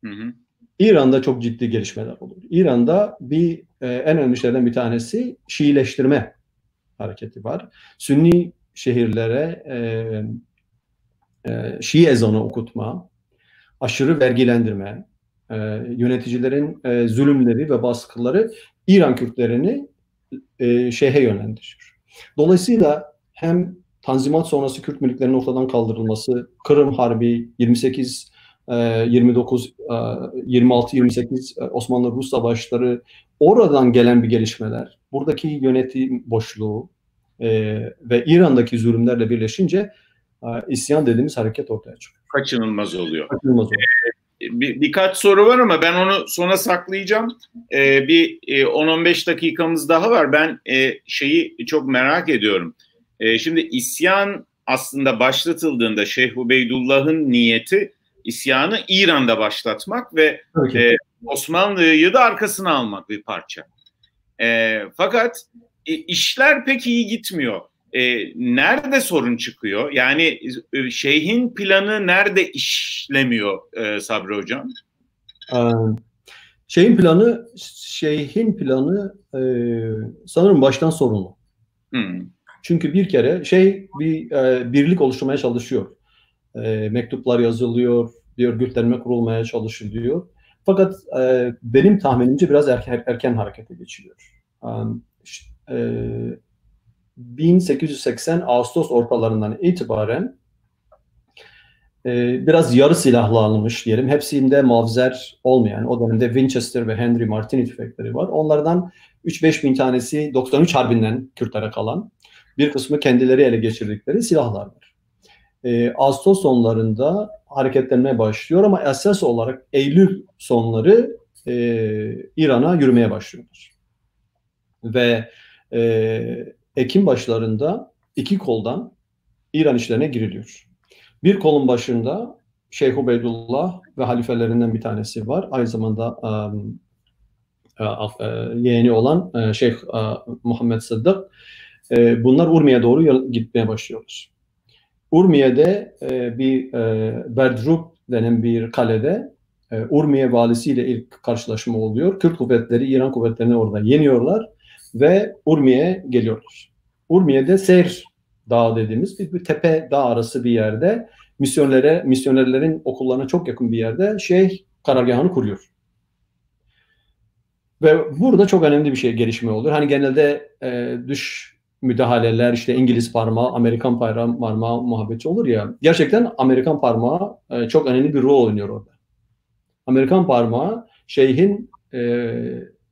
Hı hı. İran'da çok ciddi gelişmeler oluyor. İran'da en önemli şeylerden bir tanesi Şiileştirme hareketi var. Sünni şehirlere Şii ezanı okutma, aşırı vergilendirme, yöneticilerin zulümleri ve baskıları İran Kürtlerini Şeyh'e yönlendiriyor. Dolayısıyla hem Tanzimat sonrası Kürt mülklerinin ortadan kaldırılması, Kırım Harbi, 28 29, 26, 28 Osmanlı-Rus savaşları, oradan gelen bir gelişmeler, buradaki yönetim boşluğu ve İran'daki zulümlerle birleşince isyan dediğimiz hareket ortaya çıkıyor. Kaçınılmaz oluyor. Birkaç soru var ama ben onu sona saklayacağım. Bir 10-15 dakikamız daha var. Ben şeyi çok merak ediyorum. Şimdi isyan aslında başlatıldığında Şeyh Ubeydullah'ın niyeti isyanı İran'da başlatmak ve Osmanlı'yı da arkasına almak bir parça. Fakat işler pek iyi gitmiyor. Nerede sorun çıkıyor? Yani Şeyh'in planı nerede işlemiyor Sabri Hocam? Şeyh'in planı sanırım baştan sorunlu. Çünkü bir kere bir birlik oluşturmaya çalışıyor. Mektuplar yazılıyor, bir örgütlenme kurulmaya çalışılıyor. Fakat benim tahminimce biraz erken harekete geçiliyor. 1880 Ağustos ortalarından itibaren biraz yarı silahlanmış diyelim. Hepsinde mavzer olmayan, o dönemde Winchester ve Henry Martini tüfekleri var. Onlardan 3-5 bin tanesi 93 Harbi'nden Kürtlere kalan, bir kısmı kendileri ele geçirdikleri silahlar var. Ağustos sonlarında hareketlenmeye başlıyor ama esas olarak Eylül sonları İran'a yürümeye başlıyorlar. Ve Ekim başlarında iki koldan İran işlerine giriliyor. Bir kolun başında Şeyh Ubeydullah ve halifelerinden bir tanesi var. Aynı zamanda yeğeni olan Şeyh Muhammed Sıddık. Bunlar Urmiye'ye doğru gitmeye başlıyorlar. Urmiye'de bir Berdrup denen bir kalede Urmiye valisiyle ilk karşılaşma oluyor. Kürt kuvvetleri İran kuvvetlerini orada yeniyorlar ve Urmiye'ye geliyorlar. Urmiye'de Seyr Dağı dediğimiz bir tepe dağ arası bir yerde misyonerlerin okullarına çok yakın bir yerde Şeyh karargahını kuruyor. Ve burada çok önemli bir gelişme olur. Hani genelde dış müdahaleler, işte İngiliz parmağı, Amerikan parmağı muhabbeti olur ya. Gerçekten Amerikan parmağı çok önemli bir rol oynuyor orada. Amerikan parmağı şeyhin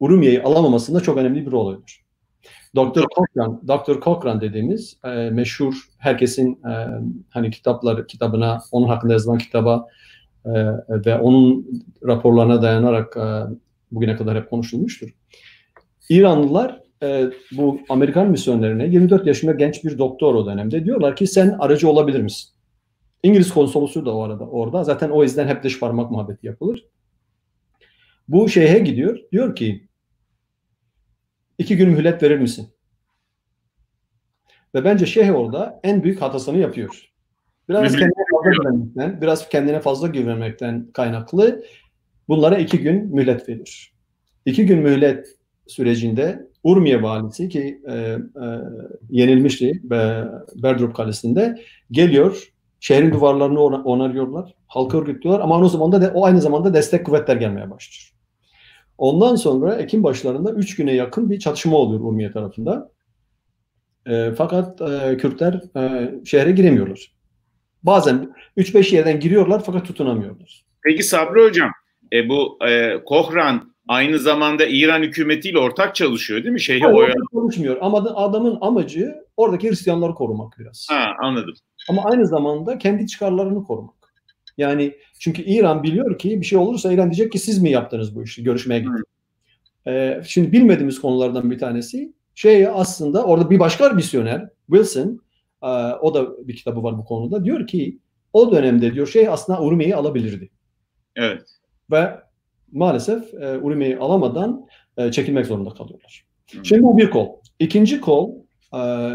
Urmiye'yi alamamasında çok önemli bir rol oynuyor. Dr. Cochran dediğimiz meşhur, herkesin hani kitabına, onun hakkında yazılan kitaba ve onun raporlarına dayanarak bugüne kadar hep konuşulmuştur. İranlılar bu Amerikan misyonerine 24 yaşında genç bir doktor o dönemde diyorlar ki sen aracı olabilir misin? İngiliz konsolosu da o arada orada. Zaten o yüzden hep dış parmak muhabbeti yapılır. Bu şeyhe gidiyor. Diyor ki 2 gün mühlet verir misin? Ve bence şeyh orada en büyük hatasını yapıyor. Biraz kendine fazla güvenmekten kaynaklı bunlara 2 gün mühlet verir. 2 gün mühlet sürecinde Urmiye valisi ki yenilmişti Berdrup Kalesi'nde geliyor. Şehrin duvarlarını onarıyorlar. Halkı örgütlüyorlar ama o aynı zamanda destek kuvvetler gelmeye başlıyor. Ondan sonra Ekim başlarında 3 güne yakın bir çatışma oluyor Urmiye tarafında. Fakat Kürtler şehre giremiyorlar. Bazen 3-5 yerden giriyorlar fakat tutunamıyorlar. Peki Sabri Hocam, bu Cochran aynı zamanda İran hükümetiyle ortak çalışıyor değil mi? Hayır, çalışmıyor ama adamın amacı oradaki Hristiyanları korumak biraz. Ha, anladım. Ama aynı zamanda kendi çıkarlarını korumak. Yani çünkü İran biliyor ki bir şey olursa İran diyecek ki siz mi yaptınız bu işi? Görüşmeye gittik. Şimdi bilmediğimiz konulardan bir tanesi aslında orada bir başka misyoner Wilson, o da bir kitabı var bu konuda, diyor ki o dönemde diyor aslında Urmiye'yi alabilirdi. Evet. Ve maalesef Urmiye'yi alamadan çekilmek zorunda kalıyorlar. Şimdi bu bir kol. İkinci kol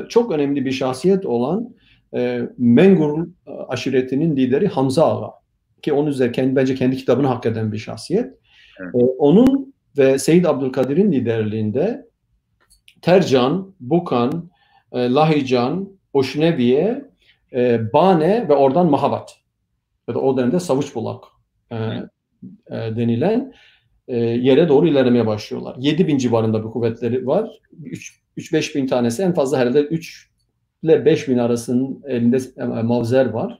çok önemli bir şahsiyet olan Mengur aşiretinin lideri Hamza Ağa, ki onun üzerine bence kendi kitabını hak eden bir şahsiyet. Evet. Onun ve Seyyid Abdülkadir'in liderliğinde Tercan, Bukan, Lahican, Oşneviye, Bane ve oradan Mahabat ya da o dönemde Savuçbulak denilen yere doğru ilerlemeye başlıyorlar. 7.000 civarında bir kuvvetleri var. 3-5 bin tanesi, en fazla herhalde 3 ile 5 bin arasının elinde mavzer var.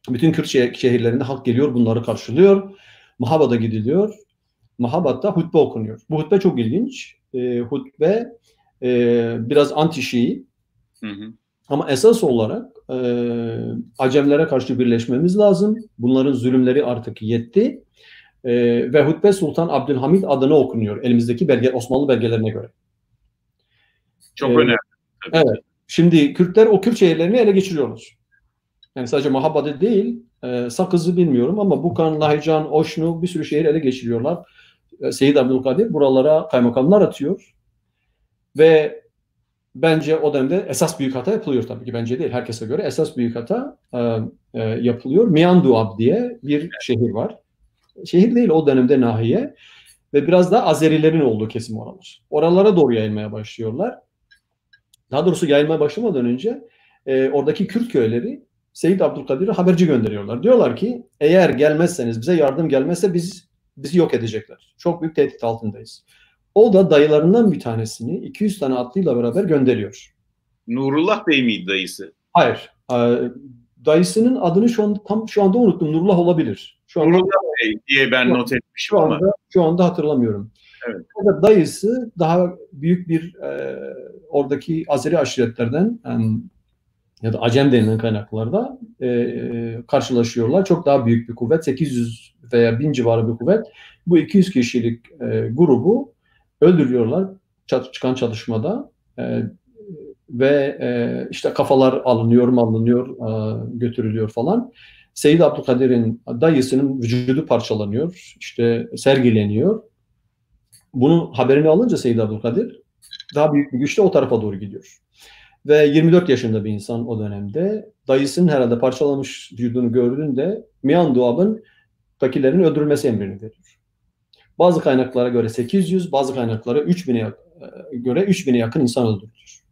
Bütün Kürt şehirlerinde halk geliyor, bunları karşılıyor. Mahabat'a gidiliyor. Mahabat'ta hutbe okunuyor. Bu hutbe çok ilginç. Hutbe biraz anti-Şii. Ama esas olarak Acemlere karşı birleşmemiz lazım. Bunların zulümleri artık yetti. Ve hutbe Sultan Abdülhamid adına okunuyor elimizdeki Osmanlı belgelerine göre. Çok önemli. Evet. Şimdi Kürtler o Kürt şehirlerini ele geçiriyorlar. Yani sadece Mahabat'ı değil, Sakız'ı bilmiyorum ama Bukan, Lahican, Oşnu bir sürü şehir ele geçiriyorlar. Seyyid Abdülkadir buralara kaymakamlar atıyor. Ve bence o dönemde esas büyük hata yapılıyor tabii ki. Bence değil, herkese göre esas büyük hata yapılıyor. Mianduab diye bir şehir var. Şehir değil, o dönemde nahiye. Ve biraz da Azerilerin olduğu kesim oralar. Oralara doğru yayılmaya başlıyorlar. Daha doğrusu yayılmaya başlamadan önce oradaki Kürt köyleri Seyyid Abdülkadir'e haberci gönderiyorlar. Diyorlar ki eğer gelmezseniz, bize yardım gelmezse bizi yok edecekler. Çok büyük tehdit altındayız. O da dayılarından bir tanesini 200 tane atlıyla beraber gönderiyor. Nurullah Bey miydi dayısı? Hayır. Dayısının adını şu anda unuttum. Nurullah olabilir. Nurullah Bey diye ben not etmişim ama. Şu anda hatırlamıyorum. Evet. O da dayısı daha büyük bir oradaki Azeri aşiretlerden ya da Acem denilen kaynaklarda karşılaşıyorlar. Çok daha büyük bir kuvvet. 800 veya 1000 civarı bir kuvvet. Bu 200 kişilik grubu öldürüyorlar çıkan çatışmada. Ve işte kafalar alınıyor, götürülüyor falan. Seyyid Abdülkadir'in dayısının vücudu parçalanıyor, işte sergileniyor. Bunun haberini alınca Seyyid Abdülkadir daha büyük bir güçle o tarafa doğru gidiyor. Ve 24 yaşında bir insan o dönemde. Dayısının herhalde parçalamış vücudunu gördüğünde Mian Duab'ın öldürülmesi emrini veriyor. Bazı kaynaklara göre 800, bazı kaynaklara 3000'e yakın insan öldürülüyor.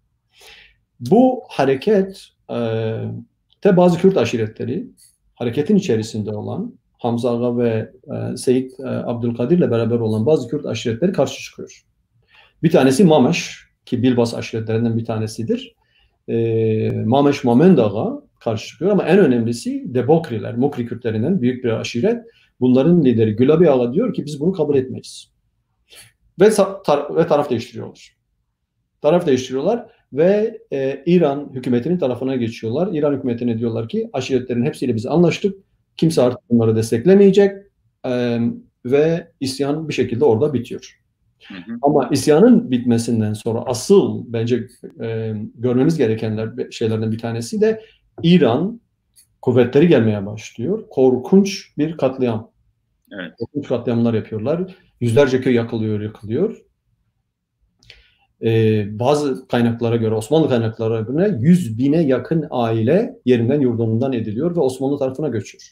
Bu hareket bazı Kürt aşiretleri, hareketin içerisinde olan Hamza Ağa ve Seyyid Abdülkadir ile beraber olan bazı Kürt aşiretleri karşı çıkıyor. Bir tanesi Mameş, ki Bilbas aşiretlerinden bir tanesidir. Mameş Mamend Ağa karşı çıkıyor ama en önemlisi Debokriler, Mokri Kürtlerinden büyük bir aşiret. Bunların lideri Gülabi Ağa diyor ki biz bunu kabul etmeyiz. Ve taraf değiştiriyorlar. Taraf değiştiriyorlar ve İran hükümetinin tarafına geçiyorlar. İran hükümetine diyorlar ki aşiretlerin hepsiyle biz anlaştık. Kimse artık bunları desteklemeyecek ve isyan bir şekilde orada bitiyor. Hı hı. Ama isyanın bitmesinden sonra asıl bence görmemiz gerekenler şeylerden bir tanesi de İran kuvvetleri gelmeye başlıyor. Korkunç bir katliam. Evet. Korkunç katliamlar yapıyorlar. Yüzlerce köy yakılıyor. Bazı kaynaklara göre, Osmanlı kaynaklara göre 100.000'e yakın aile yerinden yurdundan ediliyor ve Osmanlı tarafına göçüyor.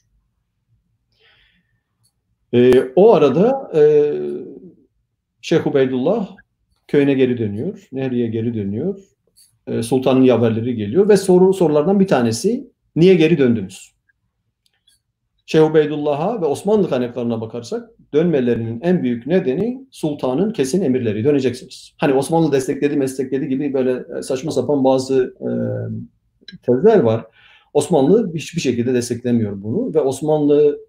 O arada Şeyh Ubeydullah köyüne geri dönüyor, Nehri'ye geri dönüyor. Sultanın haberleri geliyor ve sorulardan bir tanesi niye geri döndünüz? Şeyh Ubeydullah'a ve Osmanlı kaynaklarına bakarsak dönmelerinin en büyük nedeni sultanın kesin emirleri. Döneceksiniz. Hani Osmanlı destekledi gibi böyle saçma sapan bazı tezler var. Osmanlı hiçbir şekilde desteklemiyor bunu ve Osmanlı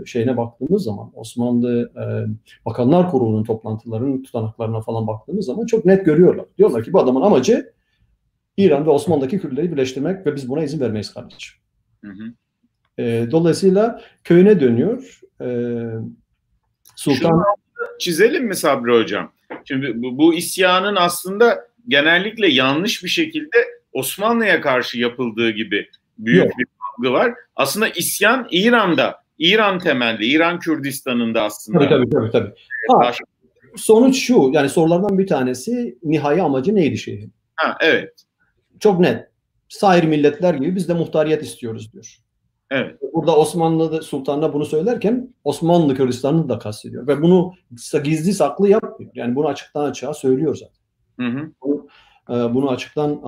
şeyine baktığımız zaman, Osmanlı Bakanlar Kurulu'nun toplantılarının tutanaklarına falan baktığımız zaman çok net görüyorlar. Diyorlar ki bu adamın amacı İran ve Osmanlı'daki Kürtleri birleştirmek ve biz buna izin vermeyiz kardeşim. Hı hı. Dolayısıyla köyüne dönüyor. Sultan çizelim mi Sabri Hocam? Şimdi bu isyanın aslında genellikle yanlış bir şekilde Osmanlı'ya karşı yapıldığı gibi büyük bir algı var. Aslında isyan İran temelli, İran Kürdistan'ında aslında. Tabii. Sonuç şu, yani sorulardan bir tanesi nihai amacı neydi şeyin? Evet. Çok net. Sair milletler gibi biz de muhtariyet istiyoruz diyor. Evet. Burada Osmanlı sultanına bunu söylerken Osmanlı Kürdistan'ını da kastediyor. Ve bunu gizli saklı yapmıyor. Yani bunu açıktan açığa söylüyor zaten. Hı. Bunu açıktan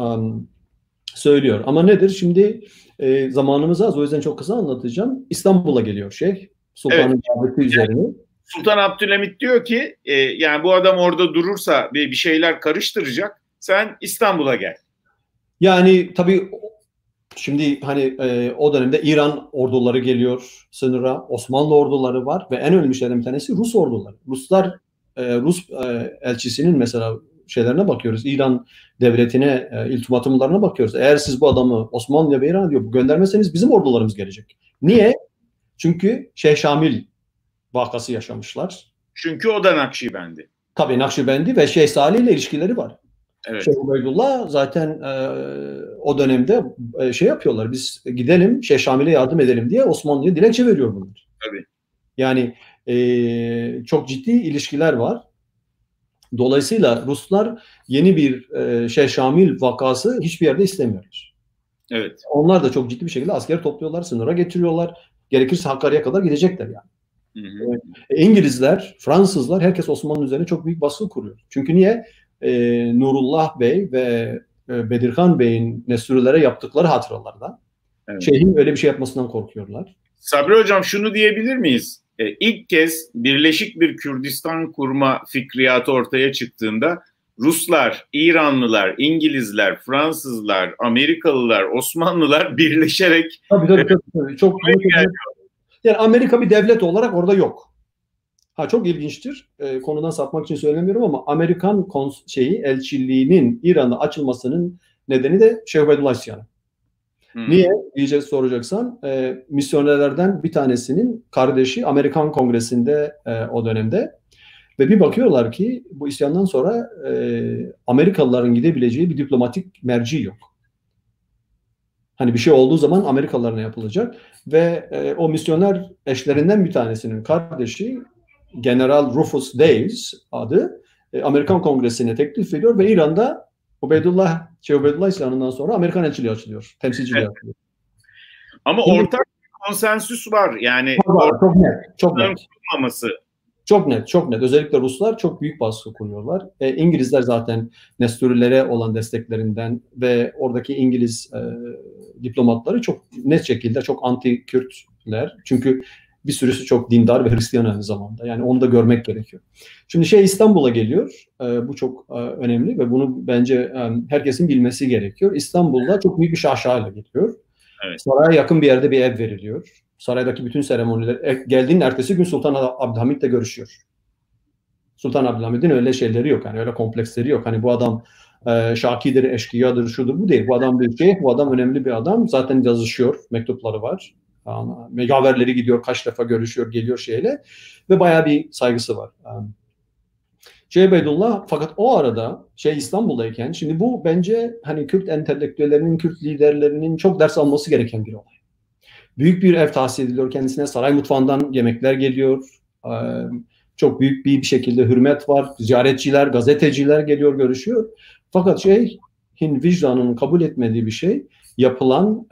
söylüyor. Ama nedir? Şimdi zamanımız az. O yüzden çok kısa anlatacağım. İstanbul'a geliyor Şeyh. Sultanın daveti üzerine. Sultan Abdülhamit diyor ki yani bu adam orada durursa bir şeyler karıştıracak. Sen İstanbul'a gel. Yani tabii şimdi hani o dönemde İran orduları geliyor sınıra, Osmanlı orduları var ve en önemli şeylerden bir tanesi Rus orduları. Rus elçisinin mesela şeylerine bakıyoruz. İran devletine, iltifatımlarına bakıyoruz. Eğer siz bu adamı Osmanlı'ya ve İran'a diyor göndermezseniz bizim ordularımız gelecek. Niye? Çünkü Şeyh Şamil vakası yaşamışlar. Çünkü o da Nakşibendi. Tabii Nakşibendi ve Şeyh Salih ile ilişkileri var. Evet. Şeyh Ubeydullah zaten o dönemde şey yapıyorlar. Biz gidelim Şeyh Şamil'e yardım edelim diye Osmanlı'ya dilekçe veriyor bunlar. Tabii. Yani çok ciddi ilişkiler var. Dolayısıyla Ruslar yeni bir Şeyh Şamil vakası hiçbir yerde istemiyorlar. Evet. Onlar da çok ciddi bir şekilde asker topluyorlar, sınıra getiriyorlar. Gerekirse Hakkari'ye kadar gidecekler yani. Hı. İngilizler, Fransızlar herkes Osmanlı üzerine çok büyük baskı kuruyor. Çünkü niye? Nurullah Bey ve Bedirhan Bey'in Nesrülere yaptıkları hatıralardan Evet. Şeyhin öyle bir şey yapmasından korkuyorlar. Sabri Hocam şunu diyebilir miyiz? İlk kez birleşik bir Kürdistan kurma fikriyatı ortaya çıktığında Ruslar, İranlılar, İngilizler, Fransızlar, Amerikalılar, Osmanlılar birleşerek Tabii. Çok yani Amerika bir devlet olarak orada yok. Çok ilginçtir. Konudan sapmak için söylemiyorum ama Amerikan elçiliğinin İran'a açılmasının nedeni de Şeyh Ubeydullah isyanı. Niye diyeceğiz soracaksan, misyonerlerden bir tanesinin kardeşi Amerikan Kongresi'nde o dönemde ve bir bakıyorlar ki bu isyandan sonra Amerikalıların gidebileceği bir diplomatik merci yok. Hani bir şey olduğu zaman Amerikalılarına yapılacak ve o misyoner eşlerinden bir tanesinin kardeşi General Rufus Davis adı Amerikan Kongresi'ne teklif ediyor ve İran'da Ubeydullah isyanından sonra Amerikan elçiliği açılıyor, temsilciliği açılıyor. Ama ortak bir konsensüs var. Yani çok net. Çok net. Özellikle Ruslar çok büyük baskı kuruyorlar. İngilizler zaten Nesturilere olan desteklerinden ve oradaki İngiliz diplomatları çok net şekilde çok anti-Kürtler. Çünkü bir sürüsü çok dindar ve Hristiyan aynı zamanda. Yani onu da görmek gerekiyor. Şimdi İstanbul'a geliyor. Bu çok önemli ve bunu bence herkesin bilmesi gerekiyor. İstanbul'da çok büyük bir şaşayla geliyor. Evet. Saraya yakın bir yerde bir ev veriliyor. Saraydaki bütün seremoniler, geldiğinin ertesi gün Sultan Abdülhamid'le görüşüyor. Sultan Abdülhamid'in öyle şeyleri yok. Yani öyle kompleksleri yok. Hani bu adam şakidir, eşkıyadır, şudur, bu değil. Bu adam bir bu adam önemli bir adam. Zaten yazışıyor, mektupları var. Yaverleri gidiyor, kaç defa görüşüyor, geliyor şeyle. Ve bayağı bir saygısı var. Şeyh Ubeydullah fakat o arada İstanbul'dayken, şimdi bu bence hani Kürt entelektüellerinin, Kürt liderlerinin çok ders alması gereken bir olay. Büyük bir ev tahsis ediliyor kendisine. Saray mutfağından yemekler geliyor. Çok büyük bir şekilde hürmet var. Ziyaretçiler, gazeteciler geliyor, görüşüyor. Fakat şeyhin vicdanının kabul etmediği bir şey yapılan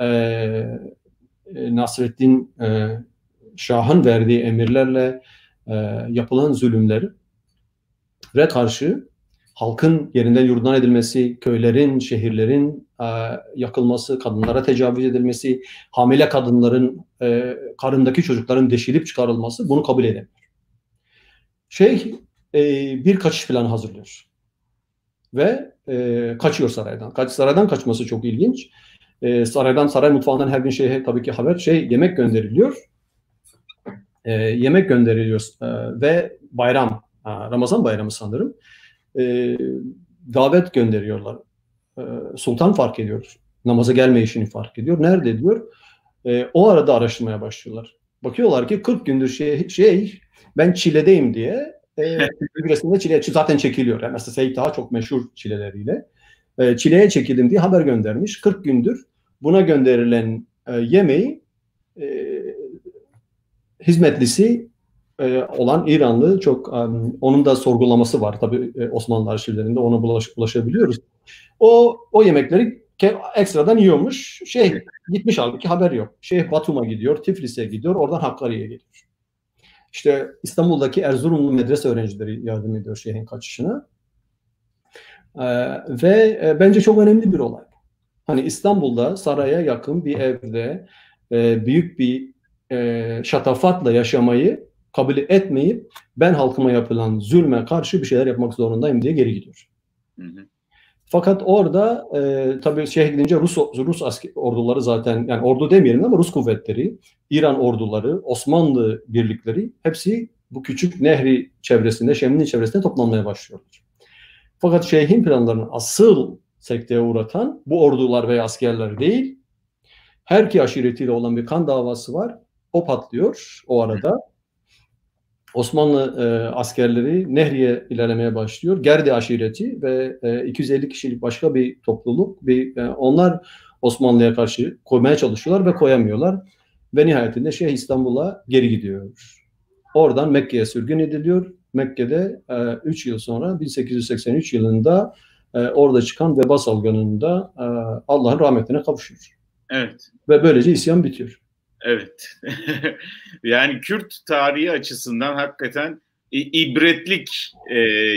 Nasreddin Şah'ın verdiği emirlerle yapılan zulümlere karşı halkın yerinden yurdudan edilmesi, köylerin, şehirlerin yakılması, kadınlara tecavüz edilmesi, hamile kadınların, karındaki çocukların deşilip çıkarılması, bunu kabul edemiyor. Bir kaçış planı hazırlıyor. Ve kaçıyor saraydan. Saraydan kaçması çok ilginç. Saray mutfağından her gün tabii ki haber, yemek gönderiliyor. Yemek gönderiliyor ve bayram, Ramazan bayramı sanırım. Davet gönderiyorlar. Sultan fark ediyor. Namaza gelme işini fark ediyor. Nerede diyor. O arada araştırmaya başlıyorlar. Bakıyorlar ki 40 gündür ben çiledeyim diye Çile zaten çekiliyor. Yani mesela Seyit daha çok meşhur çileleriyle. Çileye çekildim diye haber göndermiş. 40 gündür buna gönderilen yemeği hizmetlisi olan İranlı çok onun da sorgulaması var tabii Osmanlı arşivlerinde, ona ulaşabiliyoruz. O yemekleri ekstradan yiyormuş. Gitmiş halbuki haber yok. Batum'a gidiyor, Tiflis'e gidiyor, oradan Hakkari'ye geliyor. İşte İstanbul'daki Erzurumlu medrese öğrencileri yardım ediyor şeyhin kaçışına. Ve bence çok önemli bir olay. Hani İstanbul'da saraya yakın bir evde büyük bir şatafatla yaşamayı kabul etmeyip ben halkıma yapılan zulme karşı bir şeyler yapmak zorundayım diye geri gidiyor. Fakat orada tabii gidince Rus orduları zaten, yani ordu demeyelim ama Rus kuvvetleri, İran orduları, Osmanlı birlikleri hepsi bu küçük nehri çevresinde, Şemli çevresinde toplanmaya başlıyorlar. Fakat şeyhin planlarını asıl sekteye uğratan bu ordular veya askerler değil, her iki aşiretiyle olan bir kan davası var. O patlıyor o arada. Osmanlı askerleri Nehri'ye ilerlemeye başlıyor. Gerdi aşireti ve 250 kişilik başka bir topluluk. Onlar Osmanlı'ya karşı koymaya çalışıyorlar ve koyamıyorlar. Ve nihayetinde İstanbul'a geri gidiyor. Oradan Mekke'ye sürgün ediliyor. Mekke'de 3 yıl sonra 1883 yılında orada çıkan veba salgınında Allah'ın rahmetine kavuşuyor. Evet. Ve böylece isyan bitiyor. Evet. Yani Kürt tarihi açısından hakikaten ibretlik,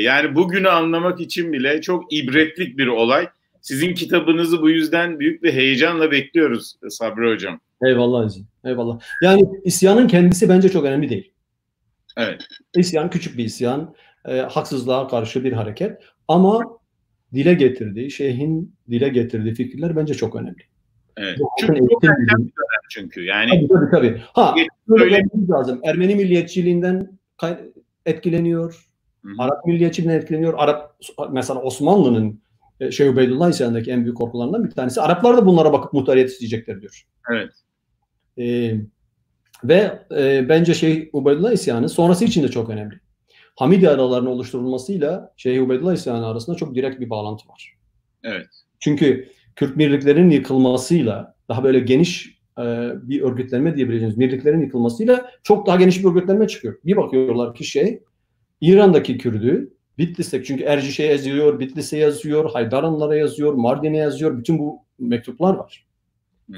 yani bugünü anlamak için bile çok ibretlik bir olay. Sizin kitabınızı bu yüzden büyük bir heyecanla bekliyoruz Sabri Hocam. Eyvallah Azim. Eyvallah. Yani isyanın kendisi bence çok önemli değil. Evet. İsyan küçük bir isyan. Haksızlığa karşı bir hareket. Ama dile getirdiği, şeyhin dile getirdiği fikirler bence çok önemli. Evet. Çünkü çok erken bir dönem çünkü. Yani tabii. Böyle lazım. Ermeni milliyetçiliğinden etkileniyor. Hı-hı. Arap milliyetçiliğinden etkileniyor. Mesela Osmanlı'nın Şeyh Ubeydullah isyanındaki en büyük korkularından bir tanesi. Araplar da bunlara bakıp muhtariyet isteyecekler diyor. Evet. Bence Şeyh Ubeydullah isyanı sonrası için de çok önemli. Hamidi aralarının oluşturulmasıyla Şeyh Ubeydullah isyanı arasında çok direkt bir bağlantı var. Evet. Çünkü Kürt birliklerinin yıkılmasıyla daha böyle geniş bir örgütlenme diyebileceğimiz birliklerin yıkılmasıyla çok daha geniş bir örgütlenme çıkıyor. Bir bakıyorlar ki İran'daki Kürt'ü Bitlis'te, çünkü Erciş'e yazıyor, Bitlis'e yazıyor, Haydaranlara yazıyor, Mardin'e yazıyor. Bütün bu mektuplar var.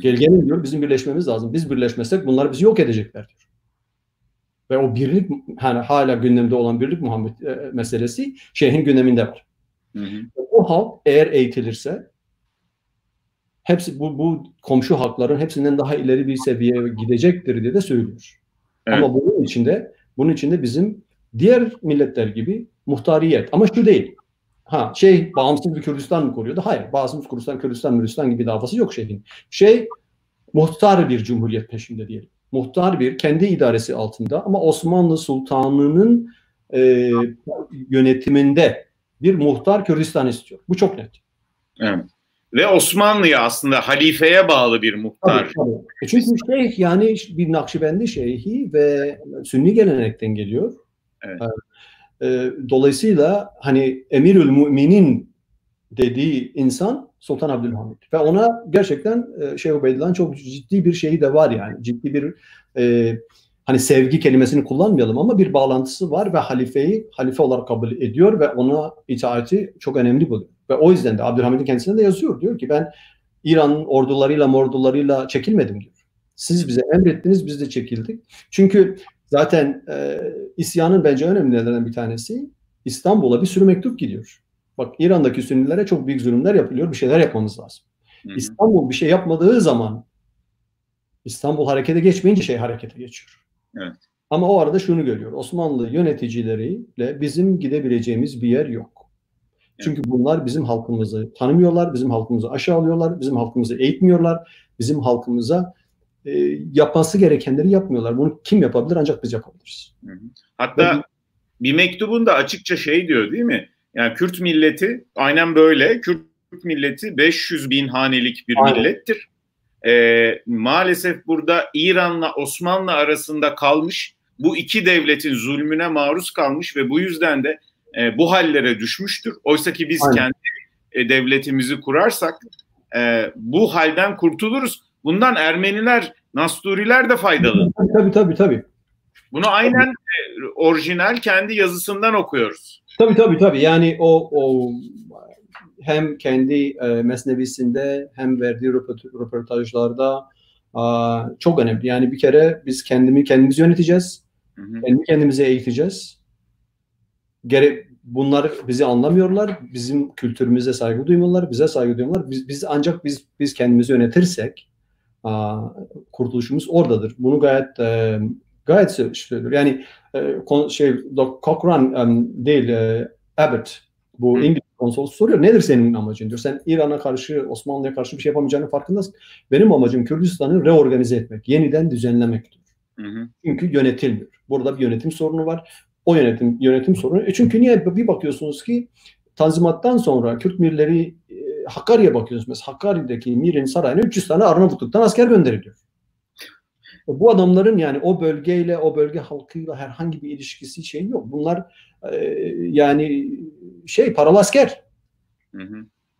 Gelin diyor, bizim birleşmemiz lazım. Biz birleşmesek bunlar bizi yok edecekler diyor. Ve o birlik, hani hala gündemde olan birlik meselesi şeyhin gündeminde var. O halk eğer eğitilirse hepsi bu komşu halkların hepsinden daha ileri bir seviyeye gidecektir diye de söylüyor. Evet. Ama bunun içinde bizim diğer milletler gibi muhtariyet. Ama şu değil. Bağımsız bir Kürdistan mı koruyordu? Hayır. Bağımsız Kürdistan gibi davası yok şeyhin. Muhtar bir cumhuriyet peşinde diyelim. Muhtar bir kendi idaresi altında ama Osmanlı Sultanı'nın yönetiminde bir muhtar Kürdistan istiyor. Bu çok net. Evet. Ve Osmanlı'ya aslında halifeye bağlı bir muhtar. Tabii. Çünkü yani bir Nakşibendi şeyhi ve Sünni gelenekten geliyor. Evet. Dolayısıyla hani Emirül Müminin dediği insan Sultan Abdülhamit. Ve ona gerçekten Şeyh Ubeydullah'ın çok ciddi bir şeyi de var yani. Ciddi bir hani sevgi kelimesini kullanmayalım ama bir bağlantısı var ve halifeyi halife olarak kabul ediyor ve ona itaati çok önemli buluyor. Ve o yüzden de Abdülhamid'in kendisine de yazıyor. Diyor ki ben İran'ın ordularıyla çekilmedim diyor. Siz bize emrettiniz, biz de çekildik. Çünkü zaten isyanın bence önemli nedenlerinden bir tanesi İstanbul'a bir sürü mektup gidiyor. Bak İran'daki Sünnilere çok büyük zulümler yapılıyor. Bir şeyler yapmamız lazım. Hı-hı. İstanbul bir şey yapmadığı zaman İstanbul harekete geçmeyince harekete geçiyor. Evet. Ama o arada şunu görüyor. Osmanlı yöneticileriyle bizim gidebileceğimiz bir yer yok. Çünkü bunlar bizim halkımızı tanımıyorlar, bizim halkımızı aşağılıyorlar, bizim halkımızı eğitmiyorlar, bizim halkımıza yapması gerekenleri yapmıyorlar. Bunu kim yapabilir? Ancak biz yapabiliriz. Hı-hı. Hatta bir mektubunda açıkça diyor değil mi? Yani Kürt milleti aynen böyle. Kürt milleti 500 bin hanelik bir millettir. Maalesef burada İran'la Osmanlı arasında kalmış, bu iki devletin zulmüne maruz kalmış ve bu yüzden de bu hallere düşmüştür. Oysa ki biz kendi devletimizi kurarsak bu halden kurtuluruz. Bundan Ermeniler, Nasturiler de faydalı. Tabii. Bunu aynen orijinal kendi yazısından okuyoruz. Tabii. Yani o hem kendi mesnevisinde hem verdiği röportajlarda çok önemli. Yani bir kere biz kendimizi yöneteceğiz. Kendimizi eğiteceğiz. Bunlar bizi anlamıyorlar. Bizim kültürümüze saygı duymuyorlar. Bize saygı duymuyorlar. Ancak biz kendimizi yönetirsek kurtuluşumuz oradadır. Bunu gayet söylüyor. Yani Cochrane değil Abbott bu İngiliz konsolosu soruyor. Nedir senin amacın diyor. Sen İran'a karşı, Osmanlı'ya karşı bir şey yapamayacağının farkındasın. Benim amacım Kürdistan'ı reorganize etmek, yeniden düzenlemek diyor. Çünkü yönetilmiyor. Burada bir yönetim sorunu var. O yönetim sorunu. Çünkü niye? Bir bakıyorsunuz ki Tanzimat'tan sonra Kürt mirleri Hakkari'ye bakıyorsunuz. Mesela Hakkari'deki mirin sarayına 300 tane Arnavutluk'tan asker gönderiliyor. Bu adamların yani o bölgeyle, o bölge halkıyla herhangi bir ilişkisi yok. Bunlar yani paralı asker.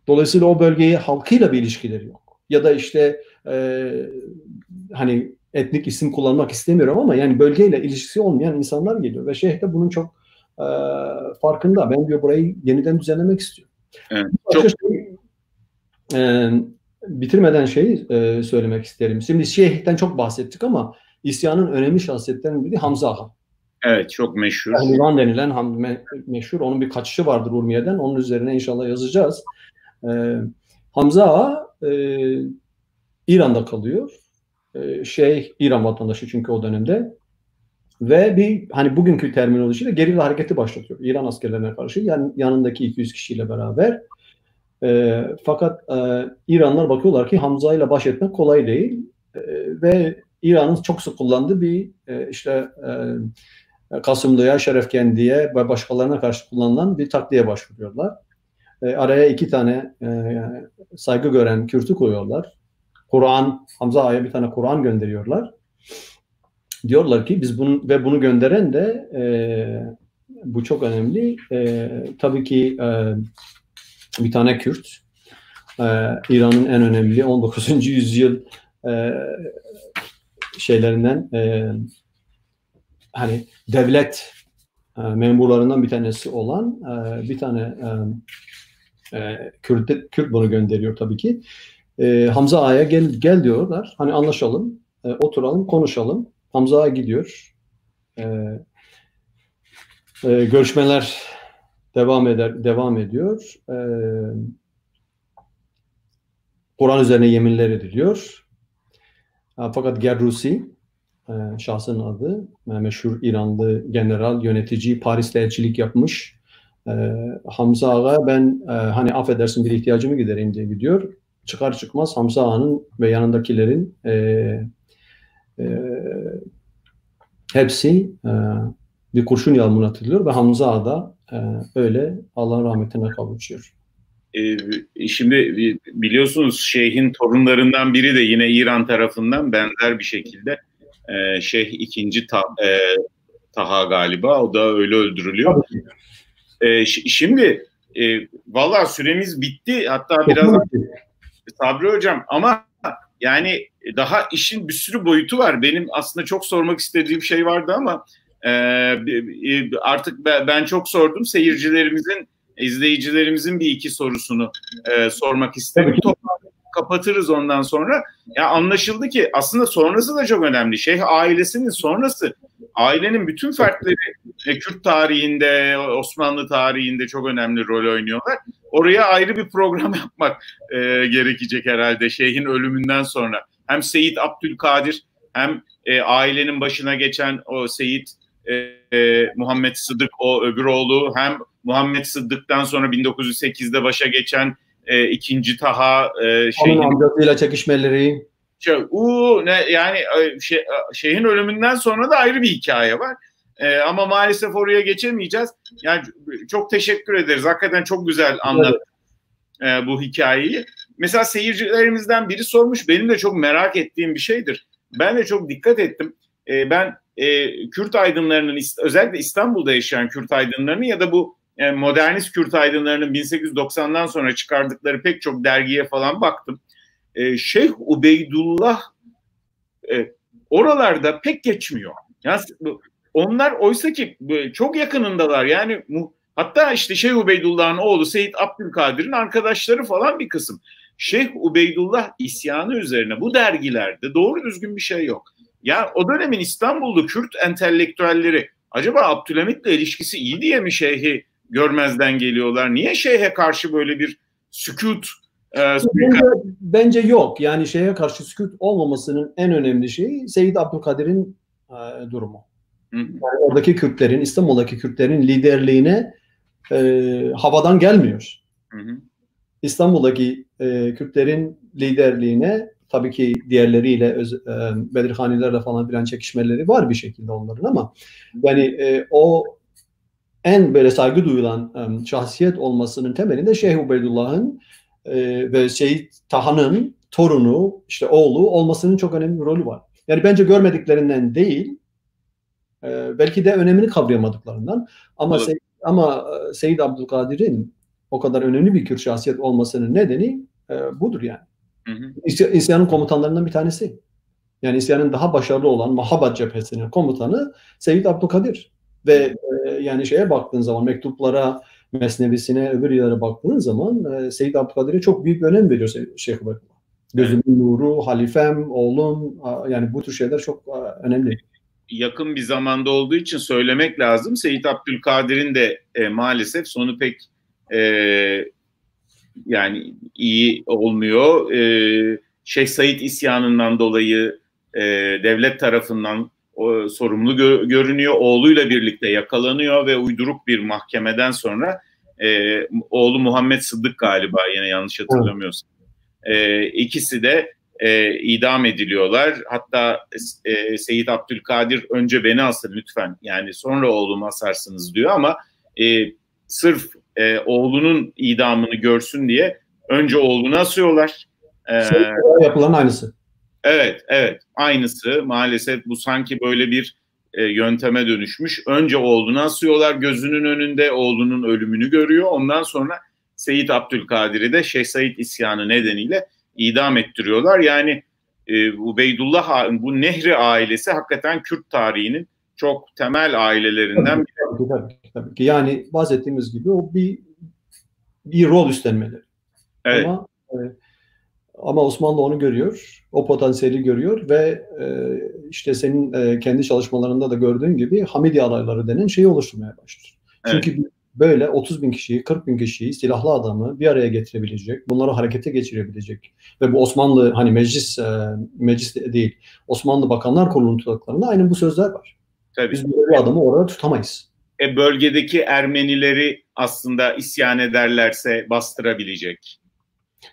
Dolayısıyla o bölgeyi halkıyla bir ilişkileri yok. Ya da hani etnik isim kullanmak istemiyorum ama yani bölgeyle ilişkisi olmayan insanlar geliyor ve şeyh de bunun çok farkında. Ben diyor burayı yeniden düzenlemek istiyorum. Evet, bitirmeden söylemek isterim. Şimdi şeyhten çok bahsettik ama isyanın önemli şahsiyetlerinden biri Hamza Ağa. Evet, çok meşhur. Pehlivan denilen meşhur. Onun bir kaçışı vardır Urmiye'den. Onun üzerine inşallah yazacağız. Hamza Ağa İran'da kalıyor. İran vatandaşı çünkü o dönemde. Ve bir hani bugünkü terminolojiyle gerilla hareketi başlatıyor. İran askerlerine karşı yanındaki 200 kişiyle beraber. Fakat İranlılar bakıyorlar ki Hamza ile baş etmek kolay değil. Ve İran'ın çok sık kullandığı bir Kasımlı'ya, Şerefkendi'ye ve başkalarına karşı kullanılan bir taktiğe başvuruyorlar. Araya 2 tane saygı gören Kürt'ü koyuyorlar. Hamza Ağa'ya bir tane Kur'an gönderiyorlar. Diyorlar ki biz bunu gönderen de bu çok önemli. Tabii ki bir tane Kürt, İran'ın en önemli 19. yüzyıl şeylerinden hani devlet memurlarından bir tanesi olan bir tane Kürt bunu gönderiyor tabii ki. Hamza Ağa'ya gel diyorlar. Hani anlaşalım, oturalım, konuşalım. Hamza Ağa gidiyor. Görüşmeler devam ediyor. Kur'an üzerine yeminler ediliyor. Fakat Gerrusi, şahsının adı, meşhur İranlı general, yönetici, Paris'te elçilik yapmış. Hamza Ağa ben hani affedersin bir ihtiyacımı gidereyim diye gidiyor. Çıkar çıkmaz Hamza Ağa'nın ve yanındakilerin hepsi bir kurşun yağmuruna atılıyor ve Hamza Ağa da öyle Allah'ın rahmetine kavuşuyor. Şimdi biliyorsunuz şeyhin torunlarından biri de yine İran tarafından benzer bir şekilde Şeyh II. Taha galiba, o da öyle öldürülüyor. Şimdi vallahi süremiz bitti, hatta biraz Sabri Hocam, ama yani daha işin bir sürü boyutu var. Benim aslında çok sormak istediğim şey vardı ama artık ben çok sordum. Seyircilerimizin, izleyicilerimizin bir iki sorusunu sormak istedim. Kapatırız ondan sonra. Ya anlaşıldı ki aslında sonrası da çok önemli. Şeyh ailesinin sonrası, ailenin bütün fertleri Kürt tarihinde, Osmanlı tarihinde çok önemli rol oynuyorlar. Oraya ayrı bir program yapmak gerekecek herhalde Şeyh'in ölümünden sonra. Hem Seyyid Abdülkadir, hem ailenin başına geçen o Seyyid Muhammed Sıddık, o öbür oğlu, hem Muhammed Sıddık'tan sonra 1908'de başa geçen II. Taha, Şeyh'in amcasıyla çekişmeleri. Yani Şeyh'in ölümünden sonra da ayrı bir hikaye var. Ama maalesef oraya geçemeyeceğiz. Yani çok teşekkür ederiz. Hakikaten çok güzel anlattın bu hikayeyi. Mesela seyircilerimizden biri sormuş. Benim de çok merak ettiğim bir şeydir. Ben de çok dikkat ettim. Ben Kürt aydınlarının, özellikle İstanbul'da yaşayan Kürt aydınlarının ya da bu modernist Kürt aydınlarının 1890'dan sonra çıkardıkları pek çok dergiye falan baktım. Şeyh Ubeydullah oralarda pek geçmiyor. Yani onlar oysa ki çok yakınındalar. Yani hatta işte Şeyh Ubeydullah'ın oğlu Seyyid Abdülkadir'in arkadaşları falan bir kısım. Şeyh Ubeydullah isyanı üzerine bu dergilerde doğru düzgün bir şey yok. Ya o dönemin İstanbullu Kürt entelektüelleri acaba Abdülhamit'le ilişkisi iyi diye mi Şeyh'i görmezden geliyorlar? Niye Şeyh'e karşı böyle bir sükût? Bence yok. Yani Şeyh'e karşı sükût olmamasının en önemli şeyi Seyyid Abdülkadir'in durumu. Yani oradaki Kürtlerin, İstanbul'daki Kürtlerin liderliğine havadan gelmiyor. İstanbul'daki Kürtlerin liderliğine tabii ki diğerleriyle Bedirhanilerle falan filan çekişmeleri var bir şekilde onların, ama yani o en böyle saygı duyulan şahsiyet olmasının temelinde Şeyh Ubeydullah'ın ve Seyyid Taha'nın torunu, işte oğlu olmasının çok önemli bir rolü var. Yani bence görmediklerinden değil, belki de önemini kavrayamadıklarından, ama Seyyid Abdülkadir'in o kadar önemli bir Kürt şahsiyet olmasının nedeni budur yani. İsyanın komutanlarından bir tanesi. Yani isyanın daha başarılı olan Mahabat cephesinin komutanı Seyyid Abdülkadir. Ve yani şeye baktığın zaman, mektuplara, mesnevisine, öbür yerlere baktığın zaman Seyyid Abdülkadir'e çok büyük bir önem veriyor Şeyh Ubeydullah. Gözümün nuru, halifem, oğlum, yani bu tür şeyler çok önemli. Yakın bir zamanda olduğu için söylemek lazım. Seyyid Abdülkadir'in de maalesef sonu pek yani iyi olmuyor. Şeyh Said isyanından dolayı devlet tarafından sorumlu görünüyor. Oğluyla birlikte yakalanıyor ve uyduruk bir mahkemeden sonra oğlu Muhammed Sıddık galiba, yine yanlış hatırlamıyorsam. İkisi de idam ediliyorlar. Hatta Seyyid Abdülkadir önce beni asın lütfen, yani sonra oğlumu asarsınız diyor ama sırf oğlunun idamını görsün diye önce oğlunu asıyorlar. Yapılan aynısı. Evet, aynısı. Maalesef bu sanki böyle bir yönteme dönüşmüş. Önce oğlunu asıyorlar, gözünün önünde oğlunun ölümünü görüyor. Ondan sonra Seyyid Abdülkadir'i de Şeyh Said isyanı nedeniyle idam ettiriyorlar. Yani Ubeydullah, bu Nehri ailesi hakikaten Kürt tarihinin çok temel ailelerinden biri. Tabii ki. Yani bahsettiğimiz gibi o bir rol üstlenmeleri. Evet. Ama Osmanlı onu görüyor, o potansiyeli görüyor ve işte senin kendi çalışmalarında da gördüğün gibi Hamidi alayları denen şeyi oluşturmaya başlıyor. Evet. Çünkü böyle 30 bin kişiyi, 40 bin kişiyi, silahlı adamı bir araya getirebilecek, bunları harekete geçirebilecek ve bu Osmanlı hani meclis değil, Osmanlı Bakanlar Kurulu'nun tutuklarında aynen bu sözler var. Tabii. Biz böyle bir adamı orada tutamayız. Bölgedeki Ermenileri aslında isyan ederlerse bastırabilecek.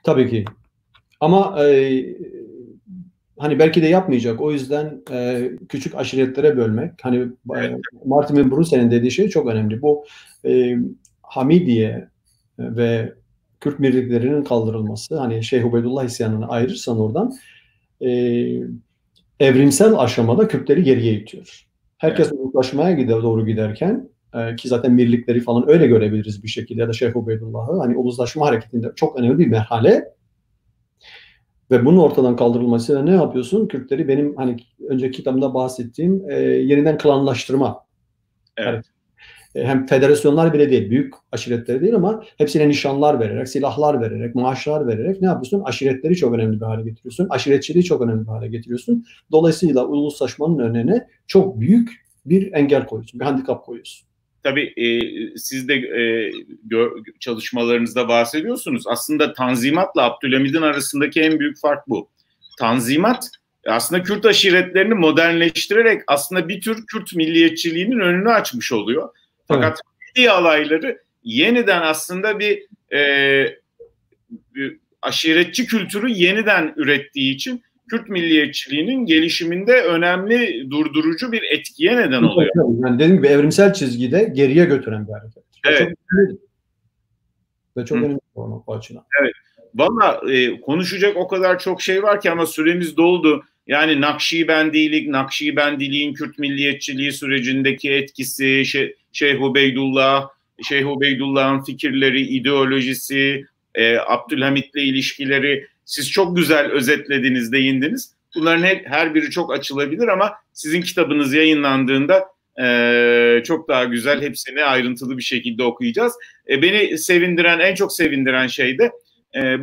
Tabii ki. Ama hani belki de yapmayacak. O yüzden küçük aşiretlere bölmek. Hani Martin Brunsel'in dediği şey çok önemli. Bu Hamidiye ve Kürt birliklerinin kaldırılması. Hani Şeyh Ubeydullah isyanını ayırırsan oradan evrimsel aşamada Kürtleri geriye itiyor. Herkes uzlaşmaya doğru giderken ki zaten birlikleri falan öyle görebiliriz bir şekilde ya da Şeyh Ubeydullah'ı hani uzlaşma hareketinde çok önemli bir merhale. Ve bunun ortadan kaldırılmasıyla ne yapıyorsun? Kürtleri benim hani önceki kitabımda bahsettiğim yeniden klanlaştırma. Evet. Yani, hem federasyonlar bile değil, büyük aşiretleri değil ama hepsine nişanlar vererek, silahlar vererek, maaşlar vererek ne yapıyorsun? Aşiretleri çok önemli bir hale getiriyorsun. Aşiretçiliği çok önemli bir hale getiriyorsun. Dolayısıyla uluslaşmanın önüne çok büyük bir engel koyuyorsun, bir handikap koyuyorsun. Tabii siz de çalışmalarınızda bahsediyorsunuz. Aslında Tanzimat'la Abdülhamid'in arasındaki en büyük fark bu. Tanzimat aslında Kürt aşiretlerini modernleştirerek aslında bir tür Kürt milliyetçiliğinin önünü açmış oluyor. Fakat Hamidi alayları yeniden aslında bir aşiretçi kültürü yeniden ürettiği için Kürt milliyetçiliğinin gelişiminde önemli durdurucu bir etkiye neden oluyor. Yani dediğim gibi evrimsel çizgide geriye götüren bir hareket. Evet. Çok önemli. Ve çok önemli bu açıdan. Evet. Valla konuşacak o kadar çok şey var ki ama süremiz doldu. Yani Nakşibendiliğin Kürt milliyetçiliği sürecindeki etkisi, Şeyh Ubeydullah'ın fikirleri, ideolojisi, Abdülhamit'le ilişkileri, siz çok güzel özetlediniz, değindiniz. Bunların her biri çok açılabilir ama sizin kitabınız yayınlandığında çok daha güzel, hepsini ayrıntılı bir şekilde okuyacağız. Beni en çok sevindiren şey de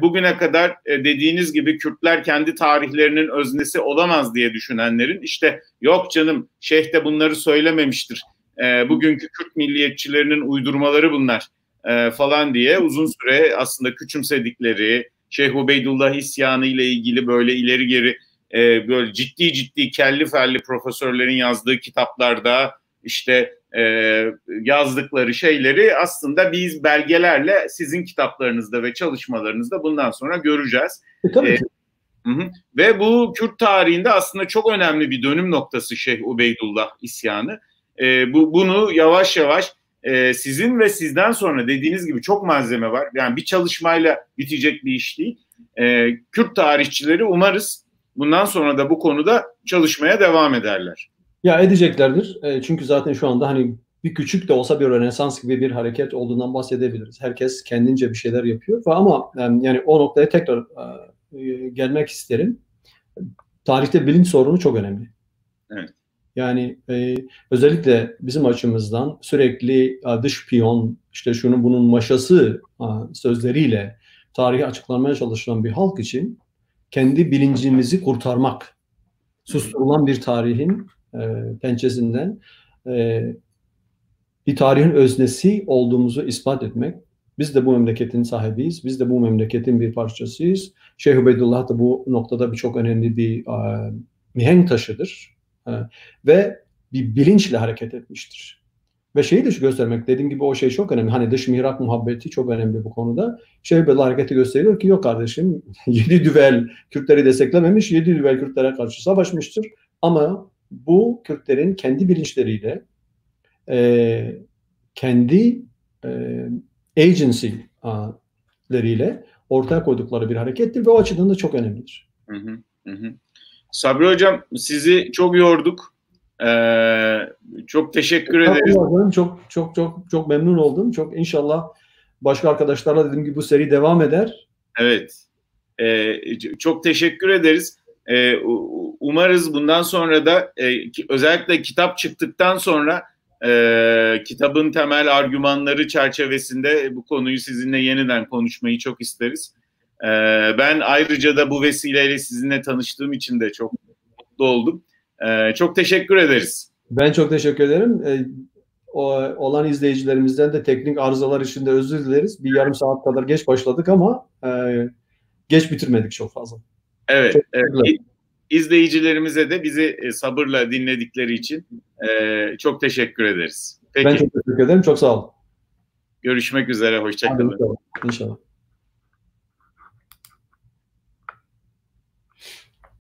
bugüne kadar dediğiniz gibi Kürtler kendi tarihlerinin öznesi olamaz diye düşünenlerin işte yok canım Şeyh de bunları söylememiştir. Bugünkü Kürt milliyetçilerinin uydurmaları bunlar falan diye uzun süre aslında küçümsedikleri, Şeyh Ubeydullah isyanı ile ilgili böyle ileri geri böyle ciddi kelli felli profesörlerin yazdığı kitaplarda işte yazdıkları şeyleri aslında biz belgelerle sizin kitaplarınızda ve çalışmalarınızda bundan sonra göreceğiz. Tabii ki. Ve bu Kürt tarihinde aslında çok önemli bir dönüm noktası Şeyh Ubeydullah isyanı. Bunu yavaş yavaş sizin ve sizden sonra dediğiniz gibi çok malzeme var. Yani bir çalışmayla bitecek bir iş değil. Kürt tarihçileri umarız bundan sonra da bu konuda çalışmaya devam ederler. Ya edeceklerdir. Çünkü zaten şu anda hani bir küçük de olsa bir Rönesans gibi bir hareket olduğundan bahsedebiliriz. Herkes kendince bir şeyler yapıyor. Ama yani o noktaya tekrar gelmek isterim. Tarihte bilinç sorunu çok önemli. Evet. Yani özellikle bizim açımızdan sürekli dış piyon, işte şunun bunun maşası sözleriyle tarihi açıklamaya çalışılan bir halk için kendi bilincimizi kurtarmak, susturulan bir tarihin pençesinden bir tarihin öznesi olduğumuzu ispat etmek Biz de bu memleketin sahibiyiz. Biz de bu memleketin bir parçasıyız. Şeyh Ubeydullah da bu noktada çok önemli bir mihenk taşıdır. Ve bir bilinçle hareket etmiştir. Ve şeyi de şu göstermek, dediğim gibi o şey çok önemli. Hani dış mihrak muhabbeti çok önemli bu konuda. Şeyh Ubeydullah hareketi gösteriyor ki yok kardeşim 7 düvel Kürtleri desteklememiş, 7 düvel Kürtlere karşı savaşmıştır. Ama bu Kürtlerin kendi bilinçleriyle kendi agency'leriyle ortaya koydukları bir harekettir ve o açıdan da çok önemlidir. Hı hı, hı. Sabri Hocam sizi çok yorduk. Çok teşekkür ederiz. Çok memnun oldum. Çok inşallah başka arkadaşlarla dediğim gibi bu seri devam eder. Evet. Çok teşekkür ederiz. Umarız bundan sonra da özellikle kitap çıktıktan sonra kitabın temel argümanları çerçevesinde bu konuyu sizinle yeniden konuşmayı çok isteriz. Ben ayrıca da bu vesileyle sizinle tanıştığım için de çok mutlu oldum. Çok teşekkür ederiz. Ben çok teşekkür ederim. Olan izleyicilerimizden de teknik arızalar için de özür dileriz. Bir yarım saat kadar geç başladık ama geç bitirmedik çok fazla. Evet. İzleyicilerimize de bizi sabırla dinledikleri için çok teşekkür ederiz. Peki. Ben çok teşekkür ederim. Çok sağ olun. Görüşmek üzere. Hoşça kalın. İnşallah.